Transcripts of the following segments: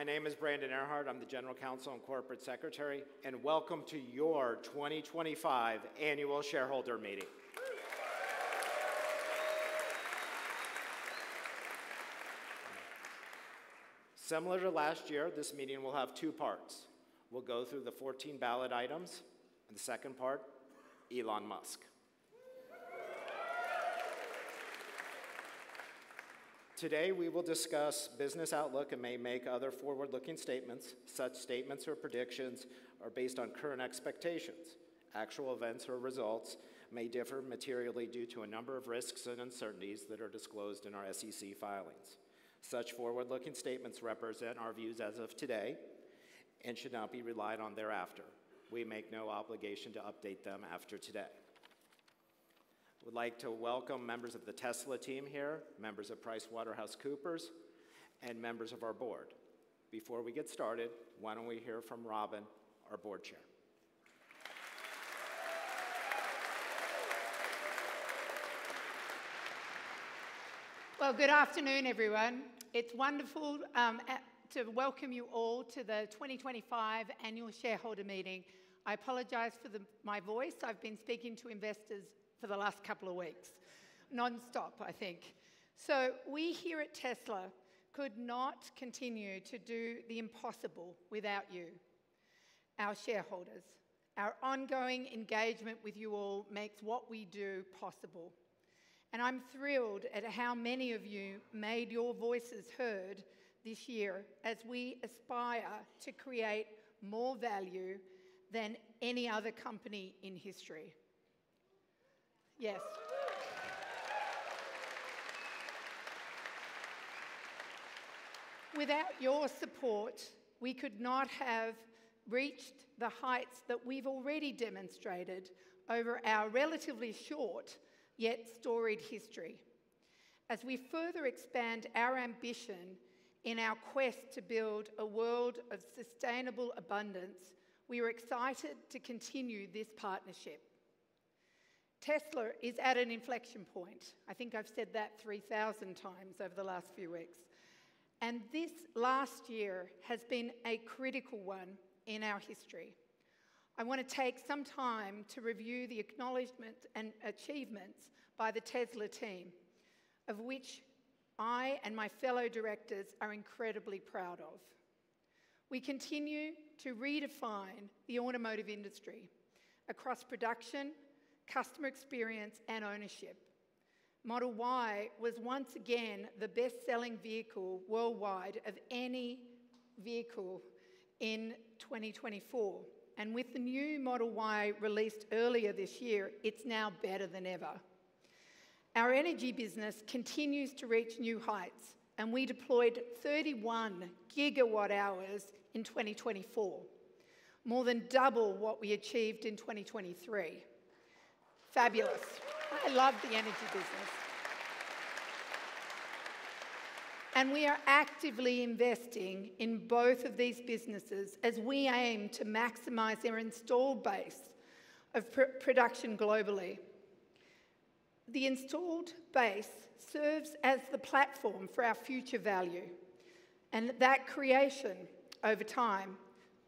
My name is Brandon Earhart. I'm the General Counsel and Corporate Secretary, and welcome to your 2025 Annual Shareholder Meeting. Similar to last year, this meeting will have two parts. We'll go through the 14 ballot items, and the second part, Elon Musk. Today, we will discuss business outlook and may make other forward-looking statements. Such statements or predictions are based on current expectations. Actual events or results may differ materially due to a number of risks and uncertainties that are disclosed in our SEC filings. Such forward-looking statements represent our views as of today and should not be relied on thereafter. We make no obligation to update them after today. We'd like to welcome members of the Tesla team here, members of PricewaterhouseCoopers, and members of our board. Before we get started, why don't we hear from Robin, our board chair. Well, good afternoon, everyone. It's wonderful to welcome you all to the 2025 Annual Shareholder Meeting. I apologize for my voice. I've been speaking to investors for the last couple of weeks, non-stop, I think. So we here at Tesla could not continue to do the impossible without you, our shareholders. Our ongoing engagement with you all makes what we do possible. And I'm thrilled at how many of you made your voices heard this year as we aspire to create more value than any other company in history. Yes. Without your support, we could not have reached the heights that we've already demonstrated over our relatively short yet storied history. As we further expand our ambition in our quest to build a world of sustainable abundance, we are excited to continue this partnership. Tesla is at an inflection point. I think I've said that 3,000 times over the last few weeks. And this last year has been a critical one in our history. I want to take some time to review the acknowledgement and achievements by the Tesla team, of which I and my fellow directors are incredibly proud of. We continue to redefine the automotive industry across production, customer experience, and ownership. Model Y was once again the best-selling vehicle worldwide of any vehicle in 2024. And with the new Model Y released earlier this year, it's now better than ever. Our energy business continues to reach new heights, and we deployed 31 gigawatt hours in 2024, more than double what we achieved in 2023. Fabulous. I love the energy business. And we are actively investing in both of these businesses as we aim to maximize their installed base of production globally. The installed base serves as the platform for our future value. And that creation over time,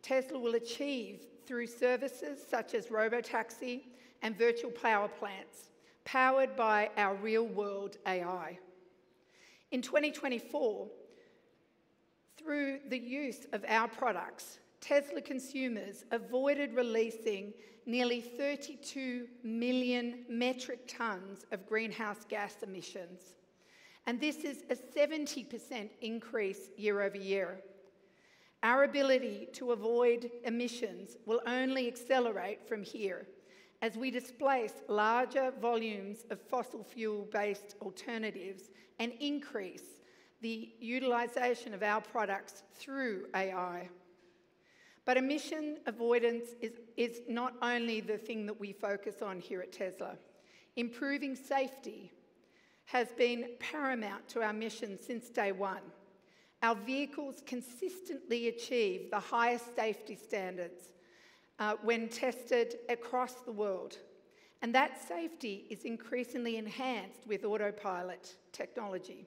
Tesla will achieve through services such as Robo-taxi and virtual power plants, powered by our real-world AI. In 2024, through the use of our products, Tesla consumers avoided releasing nearly 32 million metric tons of greenhouse gas emissions. And this is a 70% increase year over year. Our ability to avoid emissions will only accelerate from here as we displace larger volumes of fossil fuel-based alternatives and increase the utilization of our products through AI. But emission avoidance is not only the thing that we focus on here at Tesla. Improving safety has been paramount to our mission since day one. Our vehicles consistently achieve the highest safety standards when tested across the world. And that safety is increasingly enhanced with autopilot technology.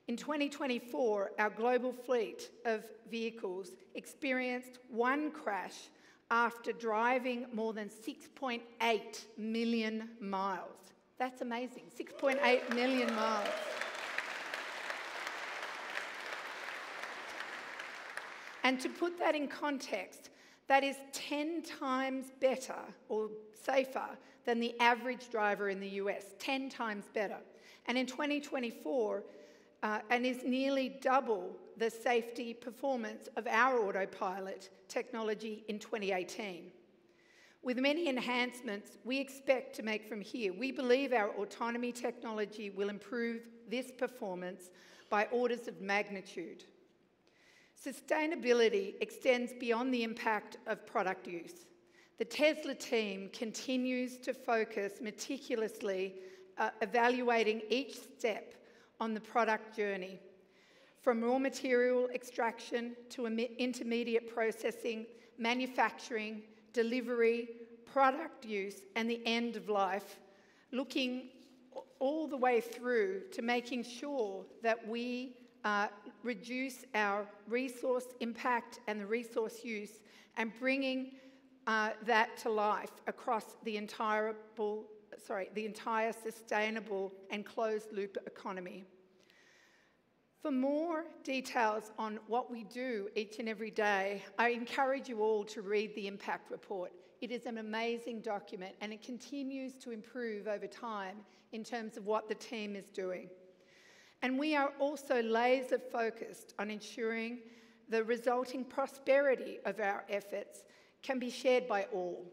In 2024, our global fleet of vehicles experienced one crash after driving more than 6.8 million miles. That's amazing, 6.8 million miles. And to put that in context, that is 10 times better or safer than the average driver in the US, 10 times better. And in 2024, and is nearly double the safety performance of our autopilot technology in 2018. With many enhancements we expect to make from here, we believe our autonomy technology will improve this performance by orders of magnitude. Sustainability extends beyond the impact of product use. The Tesla team continues to focus meticulously, evaluating each step on the product journey, from raw material extraction to intermediate processing, manufacturing, delivery, product use, and the end of life, looking all the way through to making sure that we reduce our resource impact and the resource use and bringing that to life across the entire sustainable and closed-loop economy. For more details on what we do each and every day, I encourage you all to read the Impact Report. It is an amazing document and it continues to improve over time in terms of what the team is doing. And we are also laser-focused on ensuring the resulting prosperity of our efforts can be shared by all.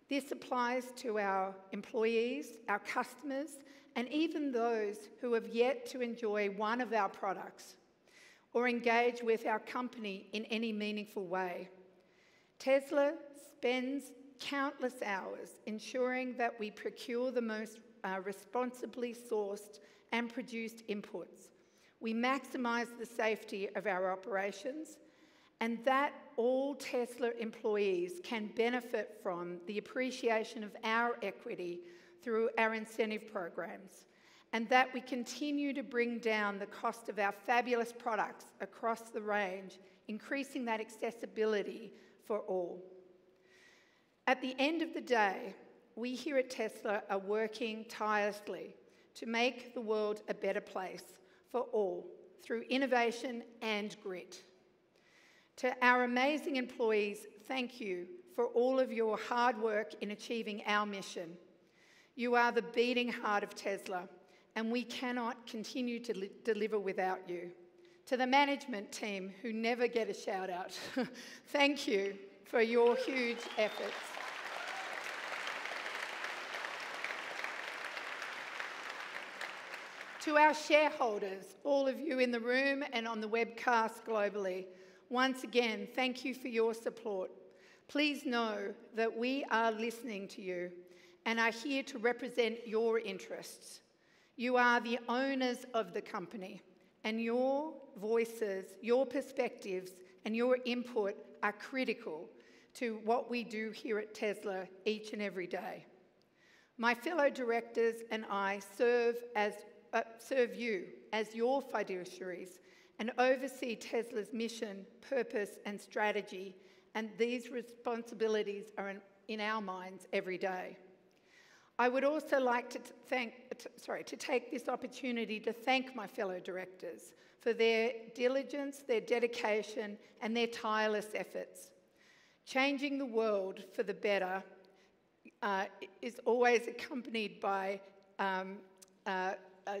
This applies to our employees, our customers, and even those who have yet to enjoy one of our products or engage with our company in any meaningful way. Tesla spends countless hours ensuring that we procure the most responsibly sourced and produced inputs. We maximise the safety of our operations, and that all Tesla employees can benefit from the appreciation of our equity through our incentive programs, and that we continue to bring down the cost of our fabulous products across the range, increasing that accessibility for all. At the end of the day, we here at Tesla are working tirelessly to make the world a better place for all through innovation and grit. To our amazing employees, thank you for all of your hard work in achieving our mission. You are the beating heart of Tesla, and we cannot continue to deliver without you. To the management team who never get a shout out, thank you for your huge efforts. To our shareholders, all of you in the room and on the webcast globally, once again, thank you for your support. Please know that we are listening to you and are here to represent your interests. You are the owners of the company, and your voices, your perspectives, and your input are critical to what we do here at Tesla each and every day. My fellow directors and I serve you as your fiduciaries and oversee Tesla's mission, purpose, and strategy, and these responsibilities are in our minds every day. I would also like to take this opportunity to thank my fellow directors for their diligence, their dedication, and their tireless efforts. Changing the world for the better is always accompanied by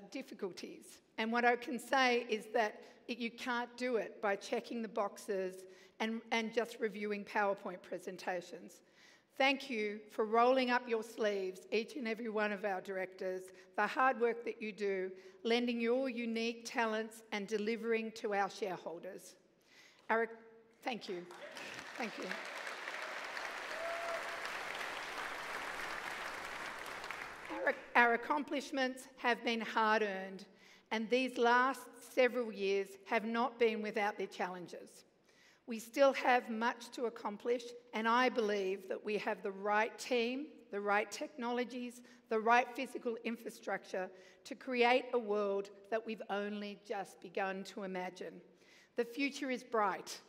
difficulties. And what I can say is that you can't do it by checking the boxes and just reviewing PowerPoint presentations. Thank you for rolling up your sleeves, each and every one of our directors, the hard work that you do, lending your unique talents and delivering to our shareholders. Thank you. Thank you. Our accomplishments have been hard-earned, and these last several years have not been without their challenges. We still have much to accomplish, and I believe that we have the right team the right technologies, the right physical infrastructure to create a world that we've only just begun to imagine. The future is bright.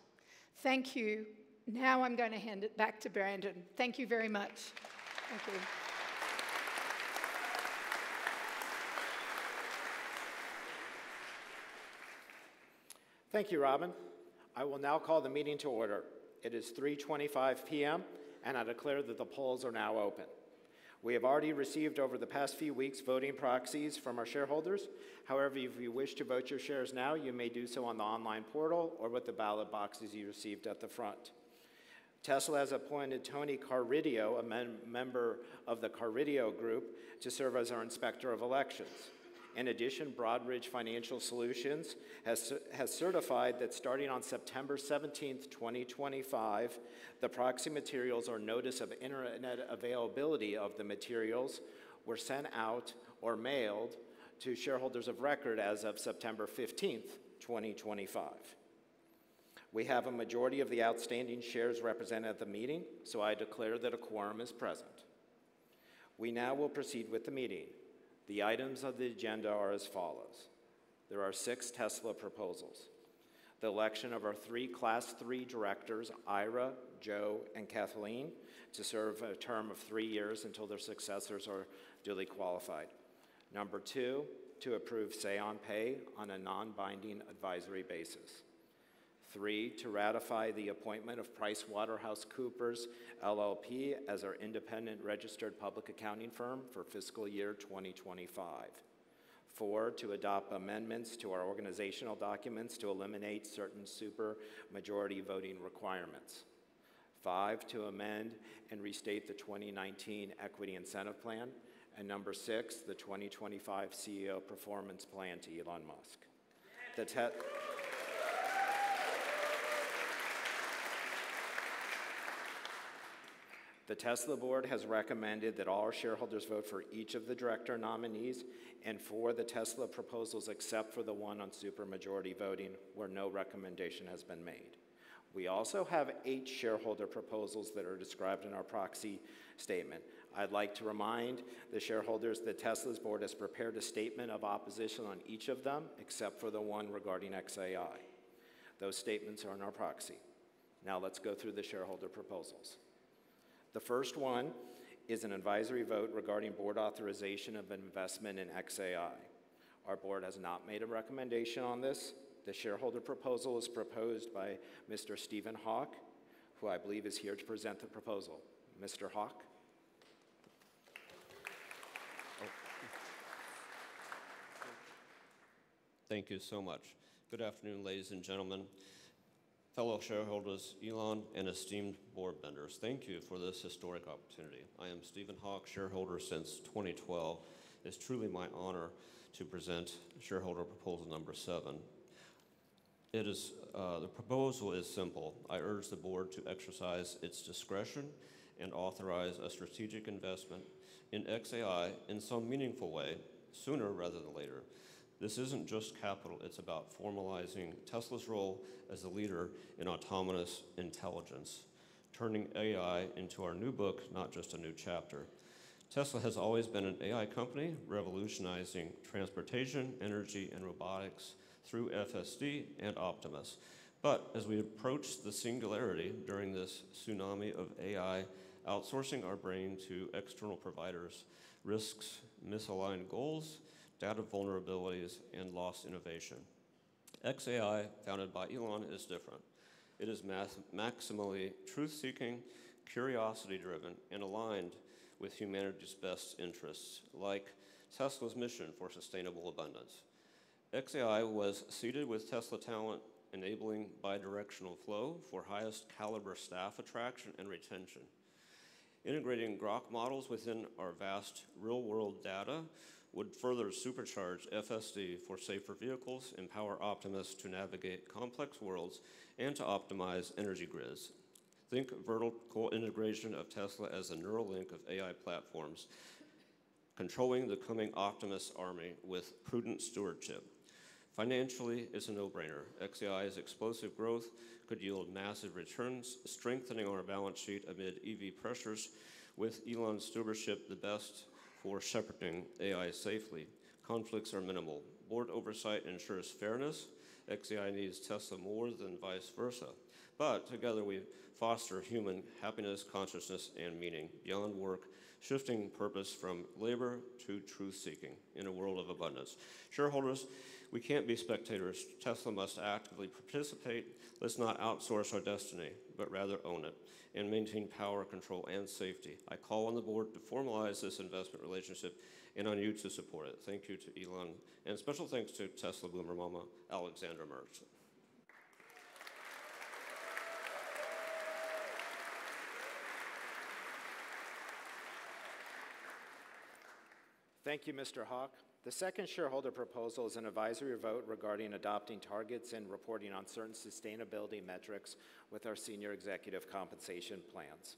Thank you. Now I'm going to hand it back to Brandon. Thank you very much. Thank you. Thank you, Robin. I will now call the meeting to order. It is 3:25 p.m., and I declare that the polls are now open. We have already received over the past few weeks voting proxies from our shareholders. However, if you wish to vote your shares now, you may do so on the online portal or with the ballot boxes you received at the front. Tesla has appointed Tony Carridio, a member of the Carridio Group, to serve as our Inspector of Elections. In addition, Broadridge Financial Solutions has certified that starting on September 17th, 2025, the proxy materials or notice of internet availability of the materials were sent out or mailed to shareholders of record as of September 15th, 2025. We have a majority of the outstanding shares represented at the meeting, so I declare that a quorum is present. We now will proceed with the meeting. The items of the agenda are as follows. There are 6 Tesla proposals. The election of our 3 Class 3 directors, Ira, Joe, and Kathleen, to serve a term of 3 years until their successors are duly qualified. Number 2, to approve say-on-pay on a non-binding advisory basis. 3, to ratify the appointment of PricewaterhouseCoopers LLP as our independent registered public accounting firm for fiscal year 2025. 4, to adopt amendments to our organizational documents to eliminate certain supermajority voting requirements. 5, to amend and restate the 2019 Equity Incentive Plan. And number 6, the 2025 CEO Performance Plan to Elon Musk. The Tesla board has recommended that all our shareholders vote for each of the director nominees and for the Tesla proposals except for the one on supermajority voting where no recommendation has been made. We also have 8 shareholder proposals that are described in our proxy statement. I'd like to remind the shareholders that Tesla's board has prepared a statement of opposition on each of them except for the one regarding XAI. Those statements are in our proxy. Now let's go through the shareholder proposals. The first one is an advisory vote regarding board authorization of investment in XAI. Our board has not made a recommendation on this. The shareholder proposal is proposed by Mr. Stephen Hawk, who I believe is here to present the proposal. Mr. Hawk? Thank you so much. Good afternoon, ladies and gentlemen. Fellow shareholders, Elon, and esteemed board members, thank you for this historic opportunity. I am Stephen Hawk, shareholder since 2012. It's truly my honor to present shareholder proposal number 7. The proposal is simple. I urge the board to exercise its discretion and authorize a strategic investment in XAI in some meaningful way, sooner rather than later. This isn't just capital, it's about formalizing Tesla's role as a leader in autonomous intelligence, turning AI into our new book, not just a new chapter. Tesla has always been an AI company, revolutionizing transportation, energy, and robotics through FSD and Optimus. But as we approach the singularity during this tsunami of AI, outsourcing our brain to external providers risks misaligned goals, data vulnerabilities, and lost innovation. XAI, founded by Elon, is different. It is maximally truth-seeking, curiosity-driven, and aligned with humanity's best interests, like Tesla's mission for sustainable abundance. XAI was seeded with Tesla talent, enabling bidirectional flow for highest caliber staff attraction and retention. Integrating Grok models within our vast real-world data would further supercharge FSD for safer vehicles, empower Optimus to navigate complex worlds, and to optimize energy grids. Think vertical integration of Tesla as a neural link of AI platforms, controlling the coming Optimus army with prudent stewardship. Financially, it's a no-brainer. XAI's explosive growth could yield massive returns, strengthening our balance sheet amid EV pressures With Elon's stewardship the best for shepherding AI safely, conflicts are minimal. Board oversight ensures fairness. XAI needs Tesla more than vice versa. But together we foster human happiness, consciousness, and meaning beyond work, shifting purpose from labor to truth-seeking in a world of abundance. Shareholders, we can't be spectators. Tesla must actively participate. Let's not outsource our destiny, but rather own it and maintain power, control, and safety. I call on the board to formalize this investment relationship and on you to support it. Thank you to Elon, and special thanks to Tesla Boomer Mama, Alexandra Mertz. Thank you, Mr. Hawk. The second shareholder proposal is an advisory vote regarding adopting targets and reporting on certain sustainability metrics with our senior executive compensation plans.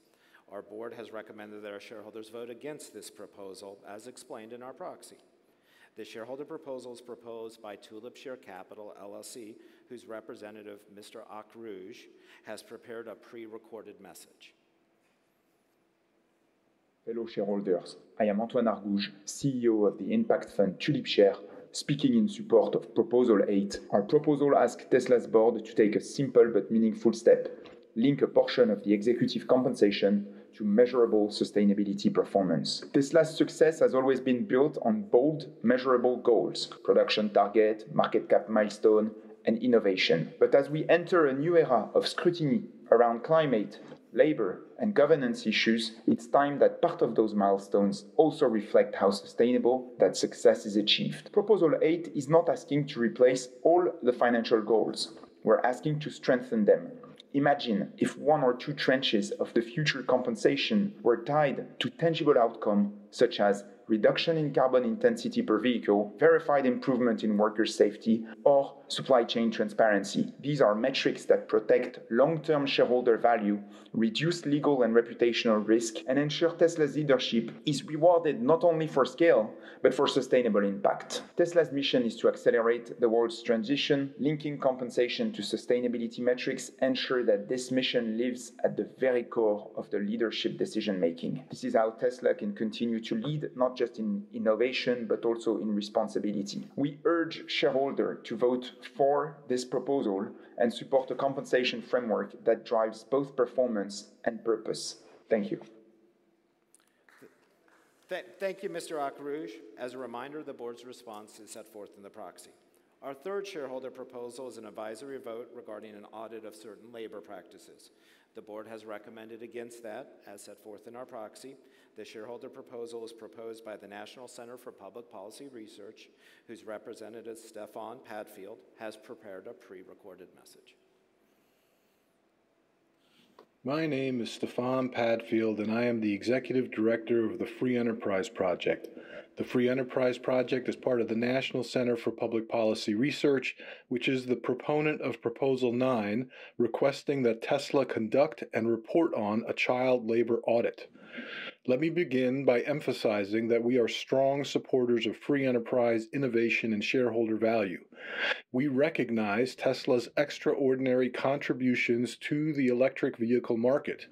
Our board has recommended that our shareholders vote against this proposal, as explained in our proxy. The shareholder proposal is proposed by Tulip Share Capital, LLC, whose representative, Mr. Akrouge, has prepared a pre-recorded message. Fellow shareholders, I am Antoine Argouge, CEO of the impact fund Tulip Share, speaking in support of Proposal 8. Our proposal asks Tesla's board to take a simple but meaningful step, link a portion of the executive compensation to measurable sustainability performance. Tesla's success has always been built on bold, measurable goals, production target, market cap milestone, and innovation. But as we enter a new era of scrutiny around climate, labor, and governance issues, it's time that part of those milestones also reflect how sustainable that success is achieved. Proposal 8 is not asking to replace all the financial goals. We're asking to strengthen them. Imagine if one or two tranches of the future compensation were tied to tangible outcomes such as reduction in carbon intensity per vehicle, verified improvement in worker safety, or supply chain transparency. These are metrics that protect long-term shareholder value, reduce legal and reputational risk, and ensure Tesla's leadership is rewarded not only for scale, but for sustainable impact. Tesla's mission is to accelerate the world's transition. Linking compensation to sustainability metrics ensure that this mission lives at the very core of the leadership decision-making. This is how Tesla can continue to lead, not just in innovation, but also in responsibility. We urge shareholders to vote for this proposal and support a compensation framework that drives both performance and purpose. Thank you. Thank you, Mr. Akrouge. As a reminder, the board's response is set forth in the proxy. Our third shareholder proposal is an advisory vote regarding an audit of certain labor practices. The board has recommended against that, as set forth in our proxy. The shareholder proposal is proposed by the National Center for Public Policy Research, whose representative, Stefan Padfield, has prepared a pre-recorded message. My name is Stefan Padfield, and I am the Executive Director of the Free Enterprise Project. The Free Enterprise Project is part of the National Center for Public Policy Research, which is the proponent of Proposal 9, requesting that Tesla conduct and report on a child labor audit. Let me begin by emphasizing that we are strong supporters of free enterprise, innovation, and shareholder value. We recognize Tesla's extraordinary contributions to the electric vehicle market.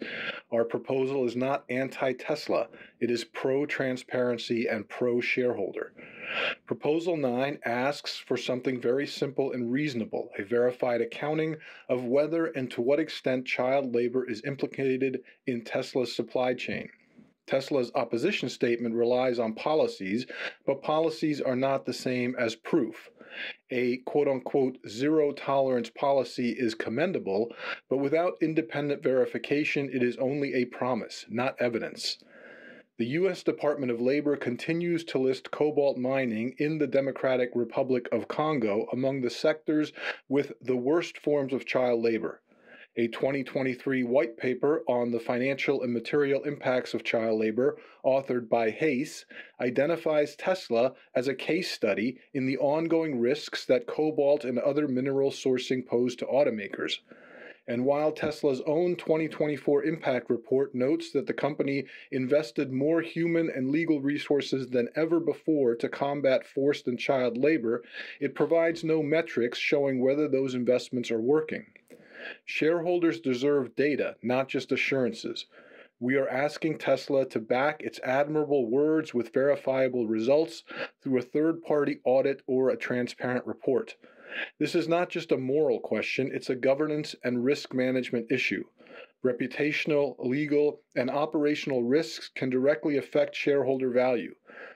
Our proposal is not anti-Tesla. It is pro-transparency and pro-shareholder. Proposal 9 asks for something very simple and reasonable, a verified accounting of whether and to what extent child labor is implicated in Tesla's supply chain. Tesla's opposition statement relies on policies, but policies are not the same as proof. A quote-unquote zero-tolerance policy is commendable, but without independent verification, it is only a promise, not evidence. The U.S. Department of Labor continues to list cobalt mining in the Democratic Republic of Congo among the sectors with the worst forms of child labor. A 2023 white paper on the financial and material impacts of child labor, authored by Hayes, identifies Tesla as a case study in the ongoing risks that cobalt and other mineral sourcing pose to automakers. And while Tesla's own 2024 impact report notes that the company invested more human and legal resources than ever before to combat forced and child labor, it provides no metrics showing whether those investments are working. Shareholders deserve data, not just assurances. We are asking Tesla to back its admirable words with verifiable results through a third-party audit or a transparent report. This is not just a moral question, it's a governance and risk management issue. Reputational, legal, and operational risks can directly affect shareholder value.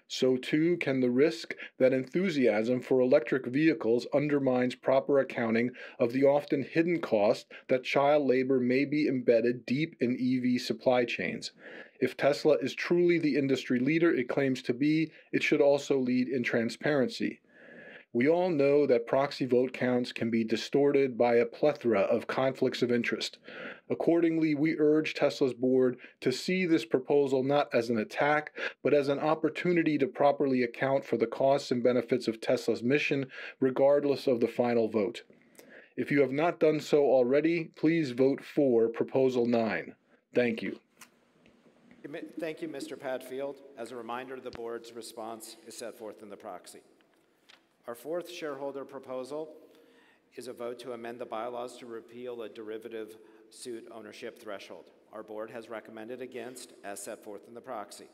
So too can the risk that enthusiasm for electric vehicles undermines proper accounting of the often hidden cost that child labor may be embedded deep in EV supply chains. If Tesla is truly the industry leader it claims to be, it should also lead in transparency. We all know that proxy vote counts can be distorted by a plethora of conflicts of interest. Accordingly, we urge Tesla's board to see this proposal not as an attack, but as an opportunity to properly account for the costs and benefits of Tesla's mission, regardless of the final vote. If you have not done so already, please vote for Proposal 9. Thank you. Thank you, Mr. Padfield. As a reminder, the board's response is set forth in the proxy. Our fourth shareholder proposal is a vote to amend the bylaws to repeal a derivative suit ownership threshold. Our board has recommended against, as set forth in the proxy.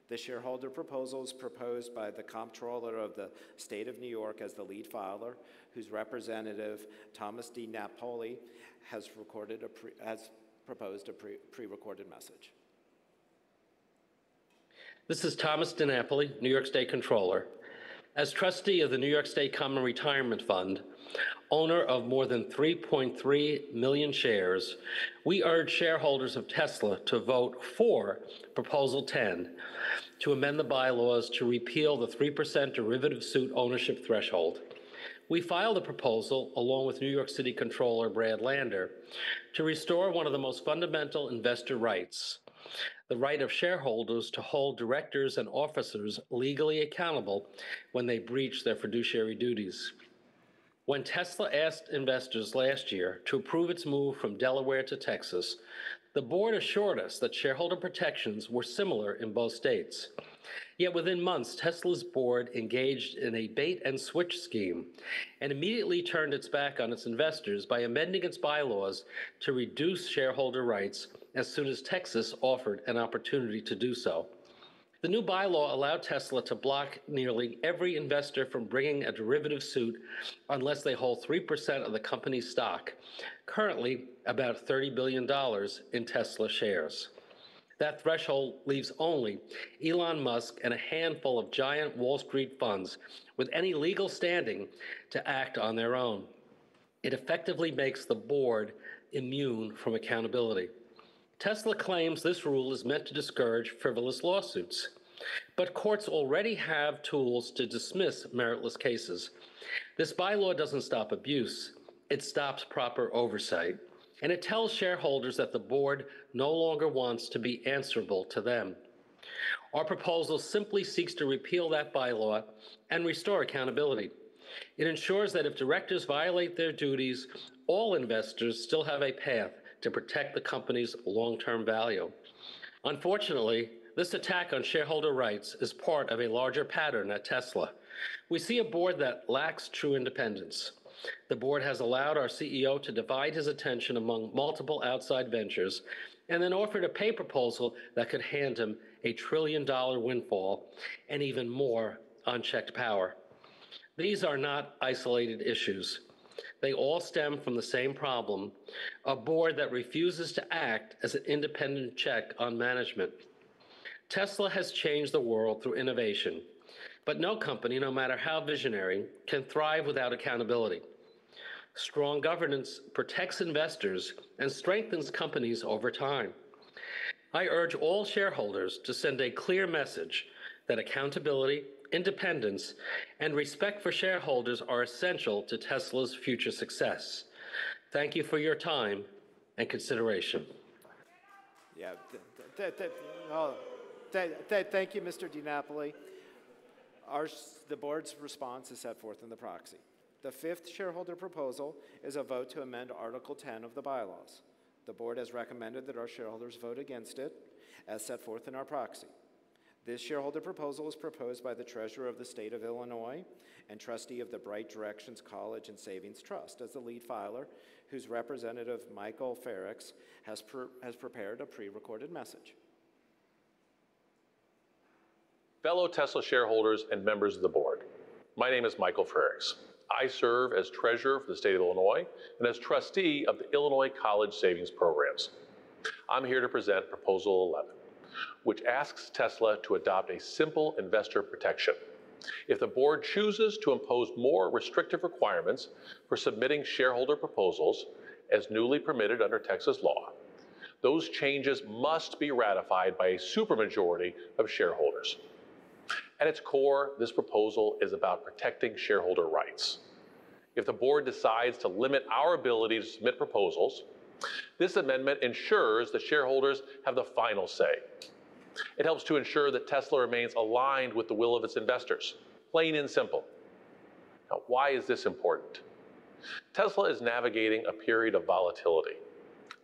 The shareholder proposal is proposed by the Comptroller of the State of New York as the lead filer, whose representative, Thomas D. Napoli, has proposed a pre-recorded message. This is Thomas D. Napoli, New York State Comptroller. As trustee of the New York State Common Retirement Fund, owner of more than 3.3 million shares, we urge shareholders of Tesla to vote for Proposal 10 to amend the bylaws to repeal the 3% derivative suit ownership threshold. We filed a proposal, along with New York City Comptroller Brad Lander, to restore one of the most fundamental investor rights, the right of shareholders to hold directors and officers legally accountable when they breach their fiduciary duties. When Tesla asked investors last year to approve its move from Delaware to Texas, the board assured us that shareholder protections were similar in both states. Yet within months, Tesla's board engaged in a bait-and-switch scheme and immediately turned its back on its investors by amending its bylaws to reduce shareholder rights as soon as Texas offered an opportunity to do so. The new bylaw allowed Tesla to block nearly every investor from bringing a derivative suit unless they hold 3% of the company's stock, currently about $30 billion in Tesla shares. That threshold leaves only Elon Musk and a handful of giant Wall Street funds with any legal standing to act on their own. It effectively makes the board immune from accountability. Tesla claims this rule is meant to discourage frivolous lawsuits, but courts already have tools to dismiss meritless cases. This bylaw doesn't stop abuse, it stops proper oversight, and it tells shareholders that the board no longer wants to be answerable to them. Our proposal simply seeks to repeal that bylaw and restore accountability. It ensures that if directors violate their duties, all investors still have a path to protect the company's long-term value. Unfortunately, this attack on shareholder rights is part of a larger pattern at Tesla. We see a board that lacks true independence. The board has allowed our CEO to divide his attention among multiple outside ventures and then offered a pay proposal that could hand him a $1 trillion windfall and even more unchecked power. These are not isolated issues. They all stem from the same problem, a board that refuses to act as an independent check on management. Tesla has changed the world through innovation, but no company, no matter how visionary, can thrive without accountability. Strong governance protects investors and strengthens companies over time. I urge all shareholders to send a clear message that accountability, independence, and respect for shareholders are essential to Tesla's future success. Thank you for your time and consideration. Yeah, thank you, Mr. DiNapoli. The board's response is set forth in the proxy. The fifth shareholder proposal is a vote to amend Article 10 of the bylaws. The board has recommended that our shareholders vote against it, as set forth in our proxy. This shareholder proposal is proposed by the Treasurer of the State of Illinois and trustee of the Bright Directions College and Savings Trust as the lead filer, whose representative, Michael Ferrix, has prepared a pre-recorded message. Fellow Tesla shareholders and members of the board, my name is Michael Frerichs. I serve as treasurer for the state of Illinois and as trustee of the Illinois College Savings Programs. I'm here to present Proposal 11, which asks Tesla to adopt a simple investor protection. If the board chooses to impose more restrictive requirements for submitting shareholder proposals, as newly permitted under Texas law, those changes must be ratified by a supermajority of shareholders. At its core, this proposal is about protecting shareholder rights. If the board decides to limit our ability to submit proposals, this amendment ensures that shareholders have the final say. It helps to ensure that Tesla remains aligned with the will of its investors, plain and simple. Now, why is this important? Tesla is navigating a period of volatility,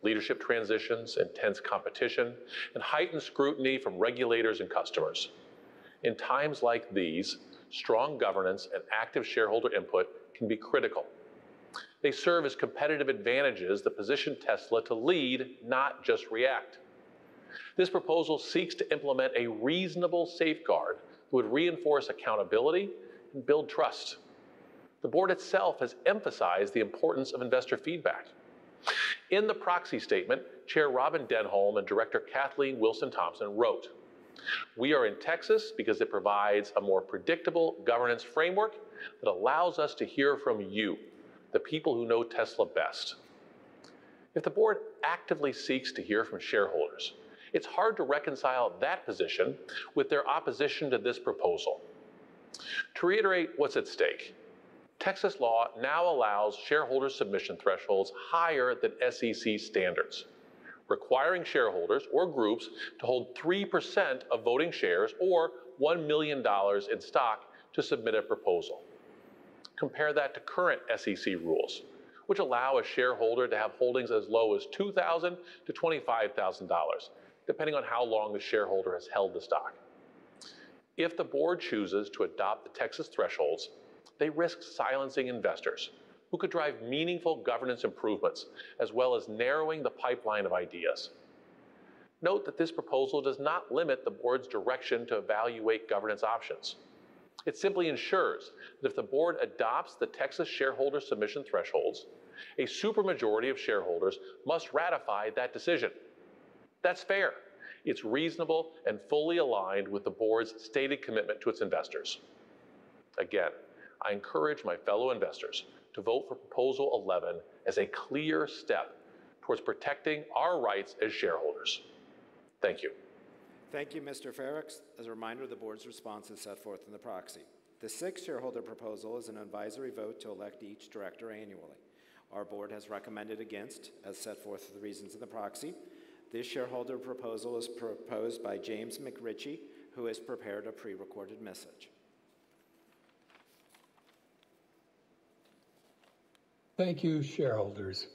leadership transitions, intense competition, and heightened scrutiny from regulators and customers. In times like these, strong governance and active shareholder input can be critical. They serve as competitive advantages that position Tesla to lead, not just react. This proposal seeks to implement a reasonable safeguard that would reinforce accountability and build trust. The board itself has emphasized the importance of investor feedback. In the proxy statement, Chair Robin Denholm and Director Kathleen Wilson-Thompson wrote, "We are in Texas because it provides a more predictable governance framework that allows us to hear from you, the people who know Tesla best." If the board actively seeks to hear from shareholders, it's hard to reconcile that position with their opposition to this proposal. To reiterate what's at stake, Texas law now allows shareholder submission thresholds higher than SEC standards, requiring shareholders or groups to hold 3% of voting shares or $1 million in stock to submit a proposal. Compare that to current SEC rules, which allow a shareholder to have holdings as low as $2,000 to $25,000, depending on how long the shareholder has held the stock. If the board chooses to adopt the Texas thresholds, they risk silencing investors who could drive meaningful governance improvements, as well as narrowing the pipeline of ideas. Note that this proposal does not limit the board's direction to evaluate governance options. It simply ensures that if the board adopts the Texas shareholder submission thresholds, a supermajority of shareholders must ratify that decision. That's fair. It's reasonable and fully aligned with the board's stated commitment to its investors. Again, I encourage my fellow investors to vote for Proposal 11 as a clear step towards protecting our rights as shareholders. Thank you. Thank you, Mr. Frerichs. As a reminder, the board's response is set forth in the proxy. The sixth shareholder proposal is an advisory vote to elect each director annually. Our board has recommended against, as set forth the reasons in the proxy. This shareholder proposal is proposed by James McRitchie, who has prepared a pre-recorded message. Thank you, shareholders.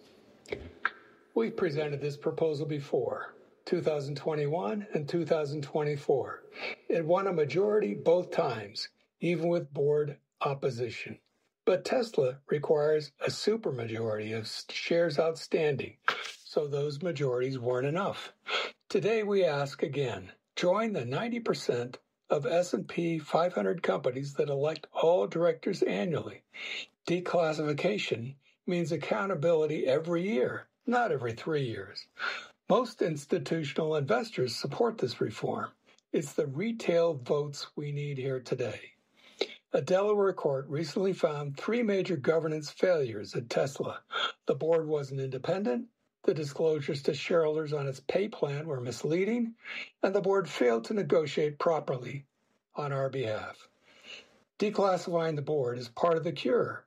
We've presented this proposal before, 2021 and 2024. It won a majority both times, even with board opposition. But Tesla requires a supermajority of shares outstanding, so those majorities weren't enough. Today we ask again, join the 90% of S&P 500 companies that elect all directors annually. Declassification means accountability every year, not every 3 years. Most institutional investors support this reform. It's the retail votes we need here today. A Delaware court recently found 3 major governance failures at Tesla. The board wasn't independent, the disclosures to shareholders on its pay plan were misleading, and the board failed to negotiate properly on our behalf. Declassifying the board is part of the cure.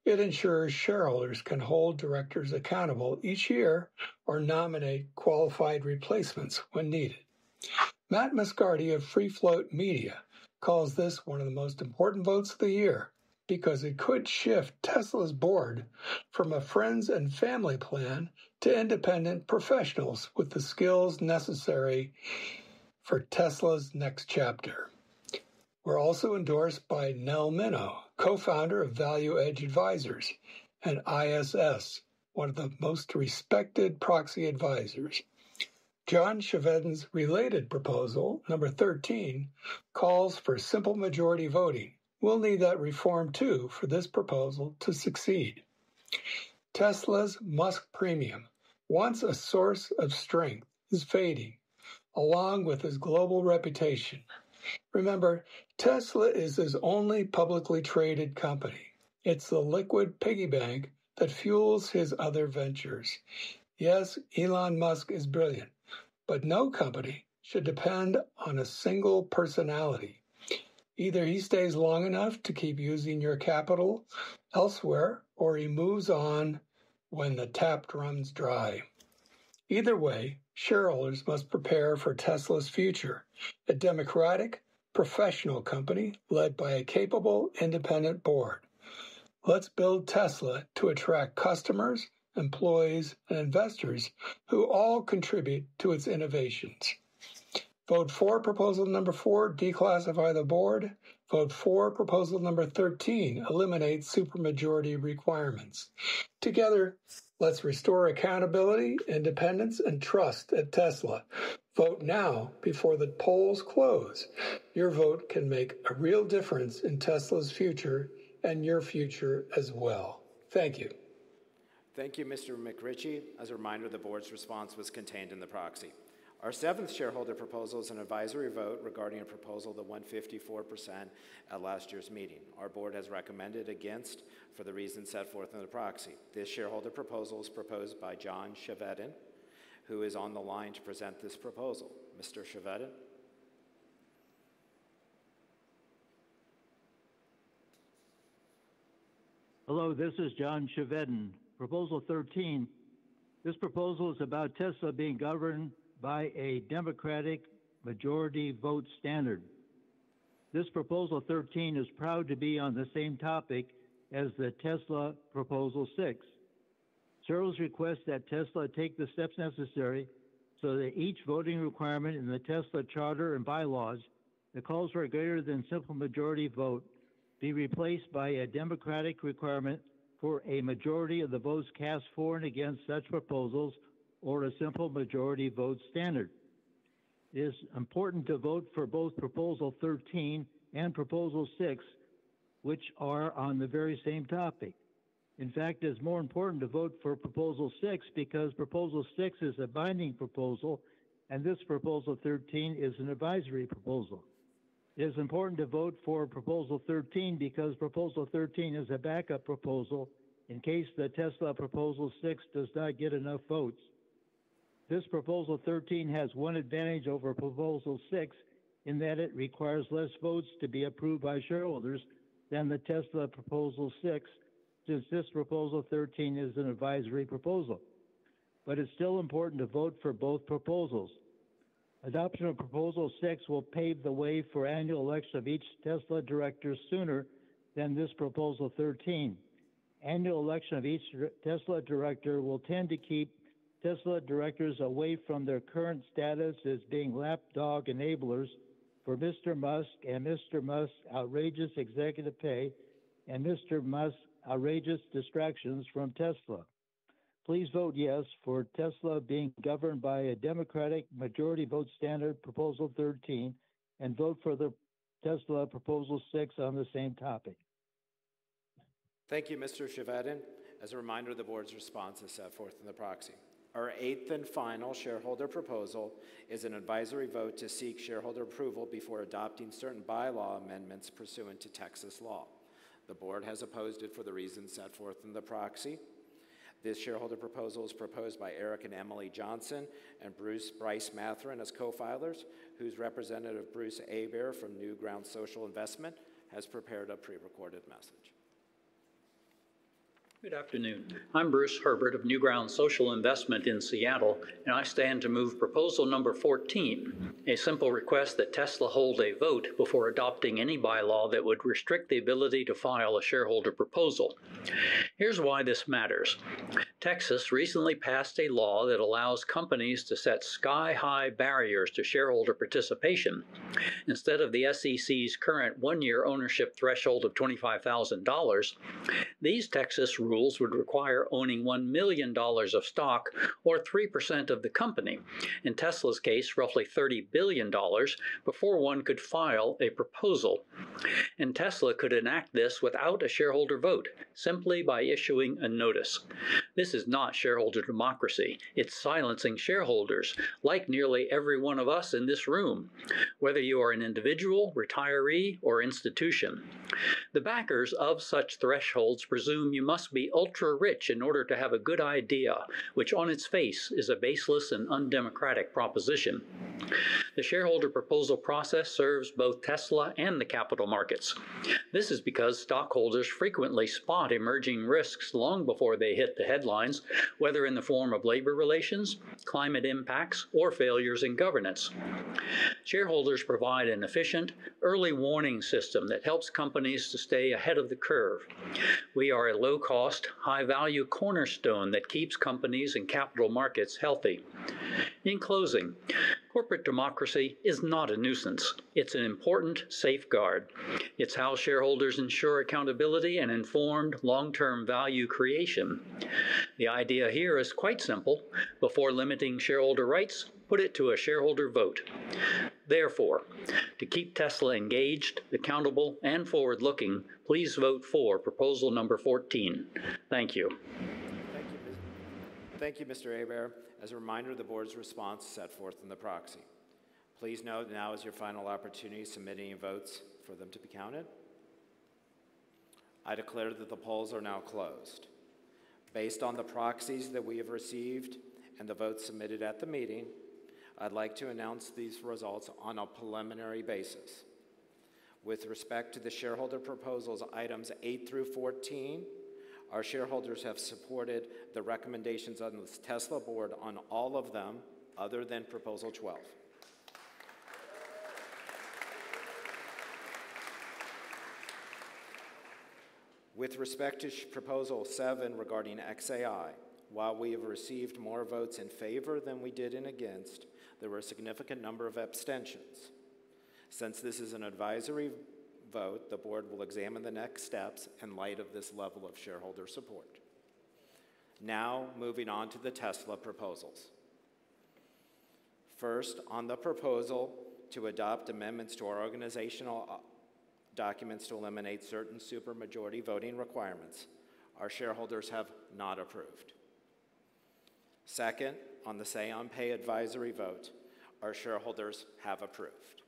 It ensures shareholders can hold directors accountable each year or nominate qualified replacements when needed. Matt Moscardi of Free Float Media calls this one of the most important votes of the year because it could shift Tesla's board from a friends and family plan to independent professionals with the skills necessary for Tesla's next chapter. We're also endorsed by Nell Minow, co-founder of Value Edge Advisors, and ISS, one of the most respected proxy advisors. John Chevedden's related proposal, number 13, calls for simple majority voting. We'll need that reform too for this proposal to succeed. Tesla's Musk premium, once a source of strength, is fading, along with his global reputation. Remember, Tesla is his only publicly traded company. It's the liquid piggy bank that fuels his other ventures. Yes, Elon Musk is brilliant, but no company should depend on a single personality. Either he stays long enough to keep using your capital elsewhere, or he moves on when the tap runs dry. Either way, shareholders must prepare for Tesla's future, a democratic, professional company led by a capable, independent board. Let's build Tesla to attract customers, employees, and investors who all contribute to its innovations. Vote for proposal number 4, declassify the board. Vote for proposal number 13, eliminate supermajority requirements. Together, let's restore accountability, independence, and trust at Tesla. Vote now before the polls close. Your vote can make a real difference in Tesla's future and your future as well. Thank you. Thank you, Mr. McRitchie. As a reminder, the board's response was contained in the proxy. Our seventh shareholder proposal is an advisory vote regarding a proposal that won 54% at last year's meeting. Our board has recommended against for the reasons set forth in the proxy. This shareholder proposal is proposed by John Chevedden, who is on the line to present this proposal. Mr. Chevedden. Hello, this is John Chevedden. Proposal 13. This proposal is about Tesla being governed by a Democratic majority vote standard. This proposal 13 is proud to be on the same topic as the Tesla proposal 6. Shareholders request that Tesla take the steps necessary so that each voting requirement in the Tesla charter and bylaws that calls for a greater than simple majority vote be replaced by a Democratic requirement for a majority of the votes cast for and against such proposals, or a simple majority vote standard. It is important to vote for both Proposal 13 and Proposal 6, which are on the very same topic. In fact, it's more important to vote for Proposal 6 because Proposal 6 is a binding proposal, and this Proposal 13 is an advisory proposal. It is important to vote for Proposal 13 because Proposal 13 is a backup proposal in case the Tesla Proposal 6 does not get enough votes. This Proposal 13 has one advantage over Proposal 6 in that it requires less votes to be approved by shareholders than the Tesla Proposal 6, since this Proposal 13 is an advisory proposal. But it's still important to vote for both proposals. Adoption of Proposal 6 will pave the way for annual election of each Tesla director sooner than this Proposal 13. Annual election of each Tesla director will tend to keep Tesla directors away from their current status as being lapdog enablers for Mr. Musk and Mr. Musk's outrageous executive pay and Mr. Musk's outrageous distractions from Tesla. Please vote yes for Tesla being governed by a Democratic majority vote standard, Proposal 13, and vote for the Tesla Proposal 6 on the same topic. Thank you, Mr. Chevedden. As a reminder, the board's response is set forth in the proxy. Our eighth and final shareholder proposal is an advisory vote to seek shareholder approval before adopting certain bylaw amendments pursuant to Texas law. The board has opposed it for the reasons set forth in the proxy. This shareholder proposal is proposed by Eric and Emily Johnson and Bryce Matherin as co-filers, whose representative Bruce Abear from New Ground Social Investment has prepared a pre-recorded message. Good afternoon. I'm Bruce Herbert of New Ground Social Investment in Seattle, and I stand to move proposal number 14, a simple request that Tesla hold a vote before adopting any bylaw that would restrict the ability to file a shareholder proposal. Here's why this matters. Texas recently passed a law that allows companies to set sky-high barriers to shareholder participation. Instead of the SEC's current one-year ownership threshold of $25,000, these Texas rules rules would require owning $1 million of stock, or 3% of the company, in Tesla's case roughly $30 billion, before one could file a proposal. And Tesla could enact this without a shareholder vote, simply by issuing a notice. This is not shareholder democracy. It's silencing shareholders, like nearly every one of us in this room, whether you are an individual, retiree, or institution. The backers of such thresholds presume you must be ultra-rich in order to have a good idea, which on its face is a baseless and undemocratic proposition. The shareholder proposal process serves both Tesla and the capital markets. This is because stockholders frequently spot emerging risks long before they hit the headlines, whether in the form of labor relations, climate impacts, or failures in governance. Shareholders provide an efficient, early warning system that helps companies to stay ahead of the curve. We are a low-cost, high-value cornerstone that keeps companies and capital markets healthy. In closing, corporate democracy is not a nuisance. It's an important safeguard. It's how shareholders ensure accountability and informed long-term value creation. The idea here is quite simple. Before limiting shareholder rights, put it to a shareholder vote. Therefore, to keep Tesla engaged, accountable, and forward-looking, please vote for proposal number 14. Thank you. Thank you, Mr. Hebert. As a reminder, the board's response is set forth in the proxy. Please note now is your final opportunity to submit any votes for them to be counted. I declare that the polls are now closed. Based on the proxies that we have received and the votes submitted at the meeting, I'd like to announce these results on a preliminary basis. With respect to the shareholder proposals, items 8 through 14, our shareholders have supported the recommendations on the Tesla board on all of them, other than Proposal 12. With respect to Proposal 7 regarding XAI, while we have received more votes in favor than we did in against, there were a significant number of abstentions. Since this is an advisory vote, the board will examine the next steps in light of this level of shareholder support. Now, moving on to the Tesla proposals. First, on the proposal to adopt amendments to our organizational documents to eliminate certain supermajority voting requirements, our shareholders have not approved. Second, on the Say on Pay advisory vote, our shareholders have approved.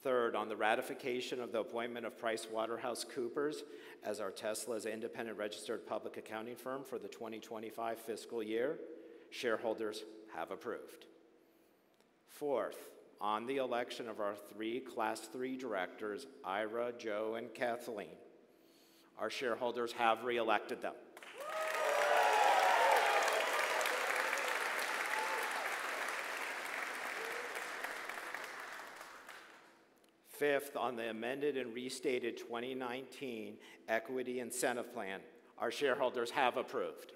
Third, on the ratification of the appointment of PricewaterhouseCoopers as our Tesla's independent registered public accounting firm for the 2025 fiscal year, shareholders have approved. Fourth, on the election of our 3 Class 3 directors, Ira, Joe, and Kathleen, our shareholders have re-elected them. Fifth, on the amended and restated 2019 Equity Incentive Plan, our shareholders have approved.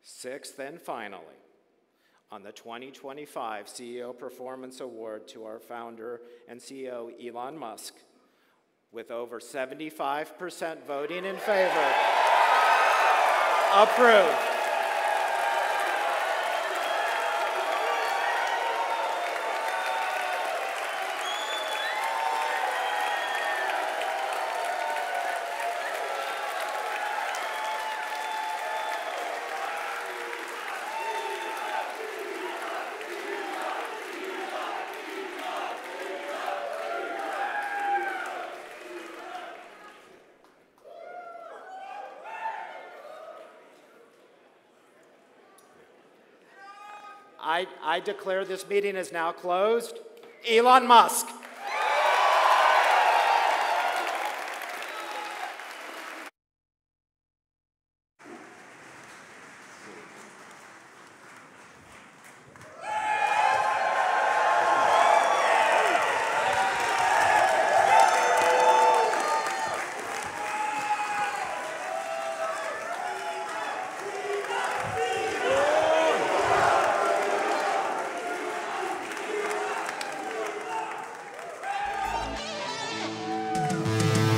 Sixth and finally, on the 2025 CEO Performance Award to our founder and CEO Elon Musk, with over 75% voting in favor, approved. I declare this meeting is now closed. Elon Musk.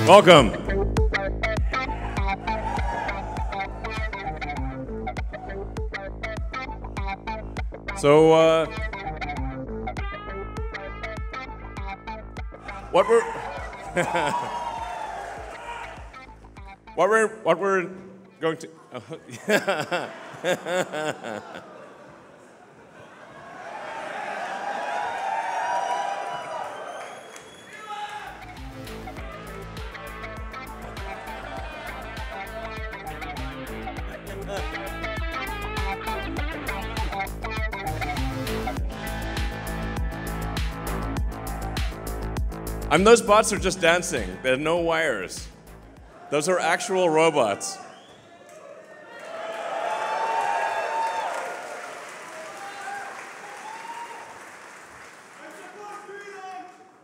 Welcome. So, what we're going to. Those bots are just dancing. There are no wires. Those are actual robots.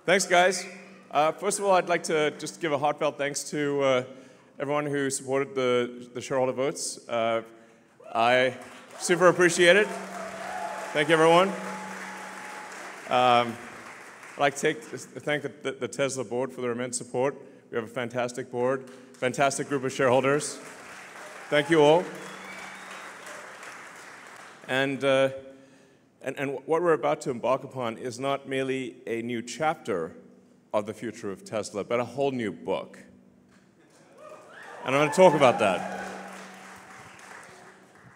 Thanks, guys. First of all, I'd like to just give a heartfelt thanks to everyone who supported the shareholder votes. I super appreciate it. Thank you, everyone. I'd like to thank the Tesla board for their immense support. We have a fantastic board, fantastic group of shareholders. Thank you all. And what we're about to embark upon is not merely a new chapter of the future of Tesla, but a whole new book. And I'm going to talk about that.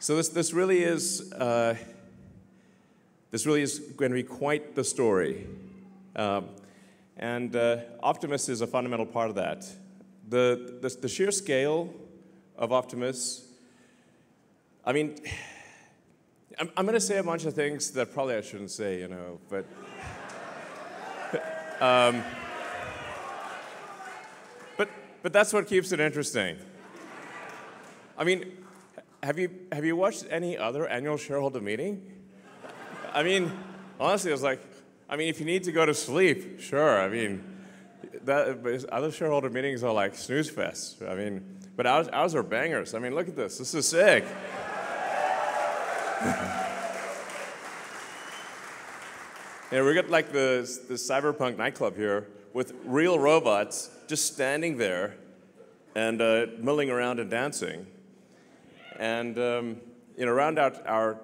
So this really is going to be quite the story. Optimus is a fundamental part of that. The sheer scale of Optimus, I mean, I'm going to say a bunch of things that probably I shouldn't say, you know, but that's what keeps it interesting. I mean, have you watched any other annual shareholder meeting? I mean, honestly, I was like, if you need to go to sleep, sure. I mean, other shareholder meetings are like snooze fests. I mean, but ours are bangers. I mean, look at this. This is sick. Yeah, we got like the cyberpunk nightclub here with real robots just standing there and milling around and dancing. And around our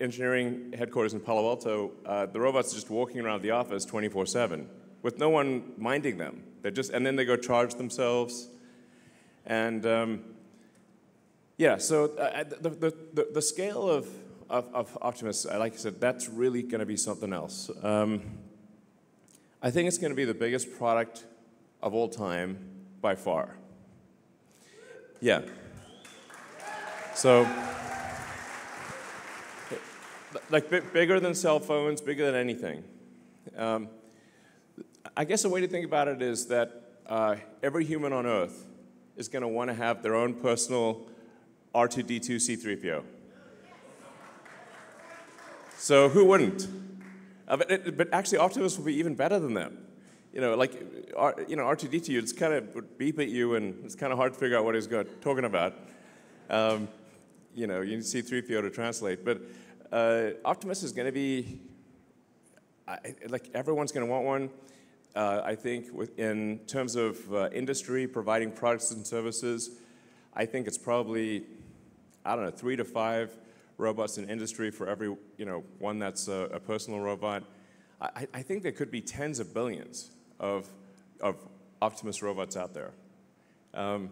engineering headquarters in Palo Alto, the robots are just walking around the office 24/7 with no one minding them. And then they go charge themselves. And yeah, so the scale of Optimus, like I said, that's really going to be something else. I think it's going to be the biggest product of all time by far. Yeah. So, like bigger than cell phones, bigger than anything. I guess a way to think about it is that every human on Earth is going to want to have their own personal R2-D2 C-3PO. So who wouldn't? But actually, Optimus will be even better than that. Like R2-D2, it's kind of would beep at you, and it's kind of hard to figure out what he's talking about. You need C-3PO to translate, but Optimus is going to be like everyone's going to want one. I think in terms of industry providing products and services, I think it's probably 3 to 5 robots in industry for every one that's a personal robot. I think there could be tens of billions of Optimus robots out there. Now,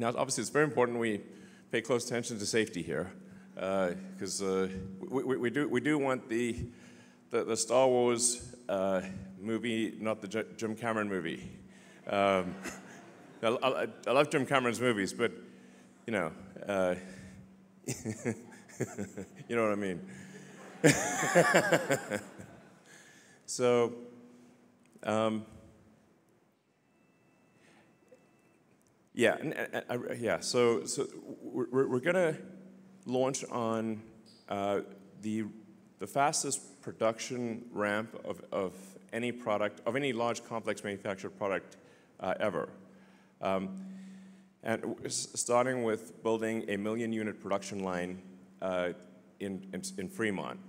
obviously, it's very important we pay close attention to safety here, because we do want the Star Wars movie, not the Jim Cameron movie. I love Jim Cameron's movies, but you know what I mean. So, So we're gonna launch on the fastest production ramp of any product, of any large complex manufactured product ever. And starting with building a 1 million unit production line in Fremont.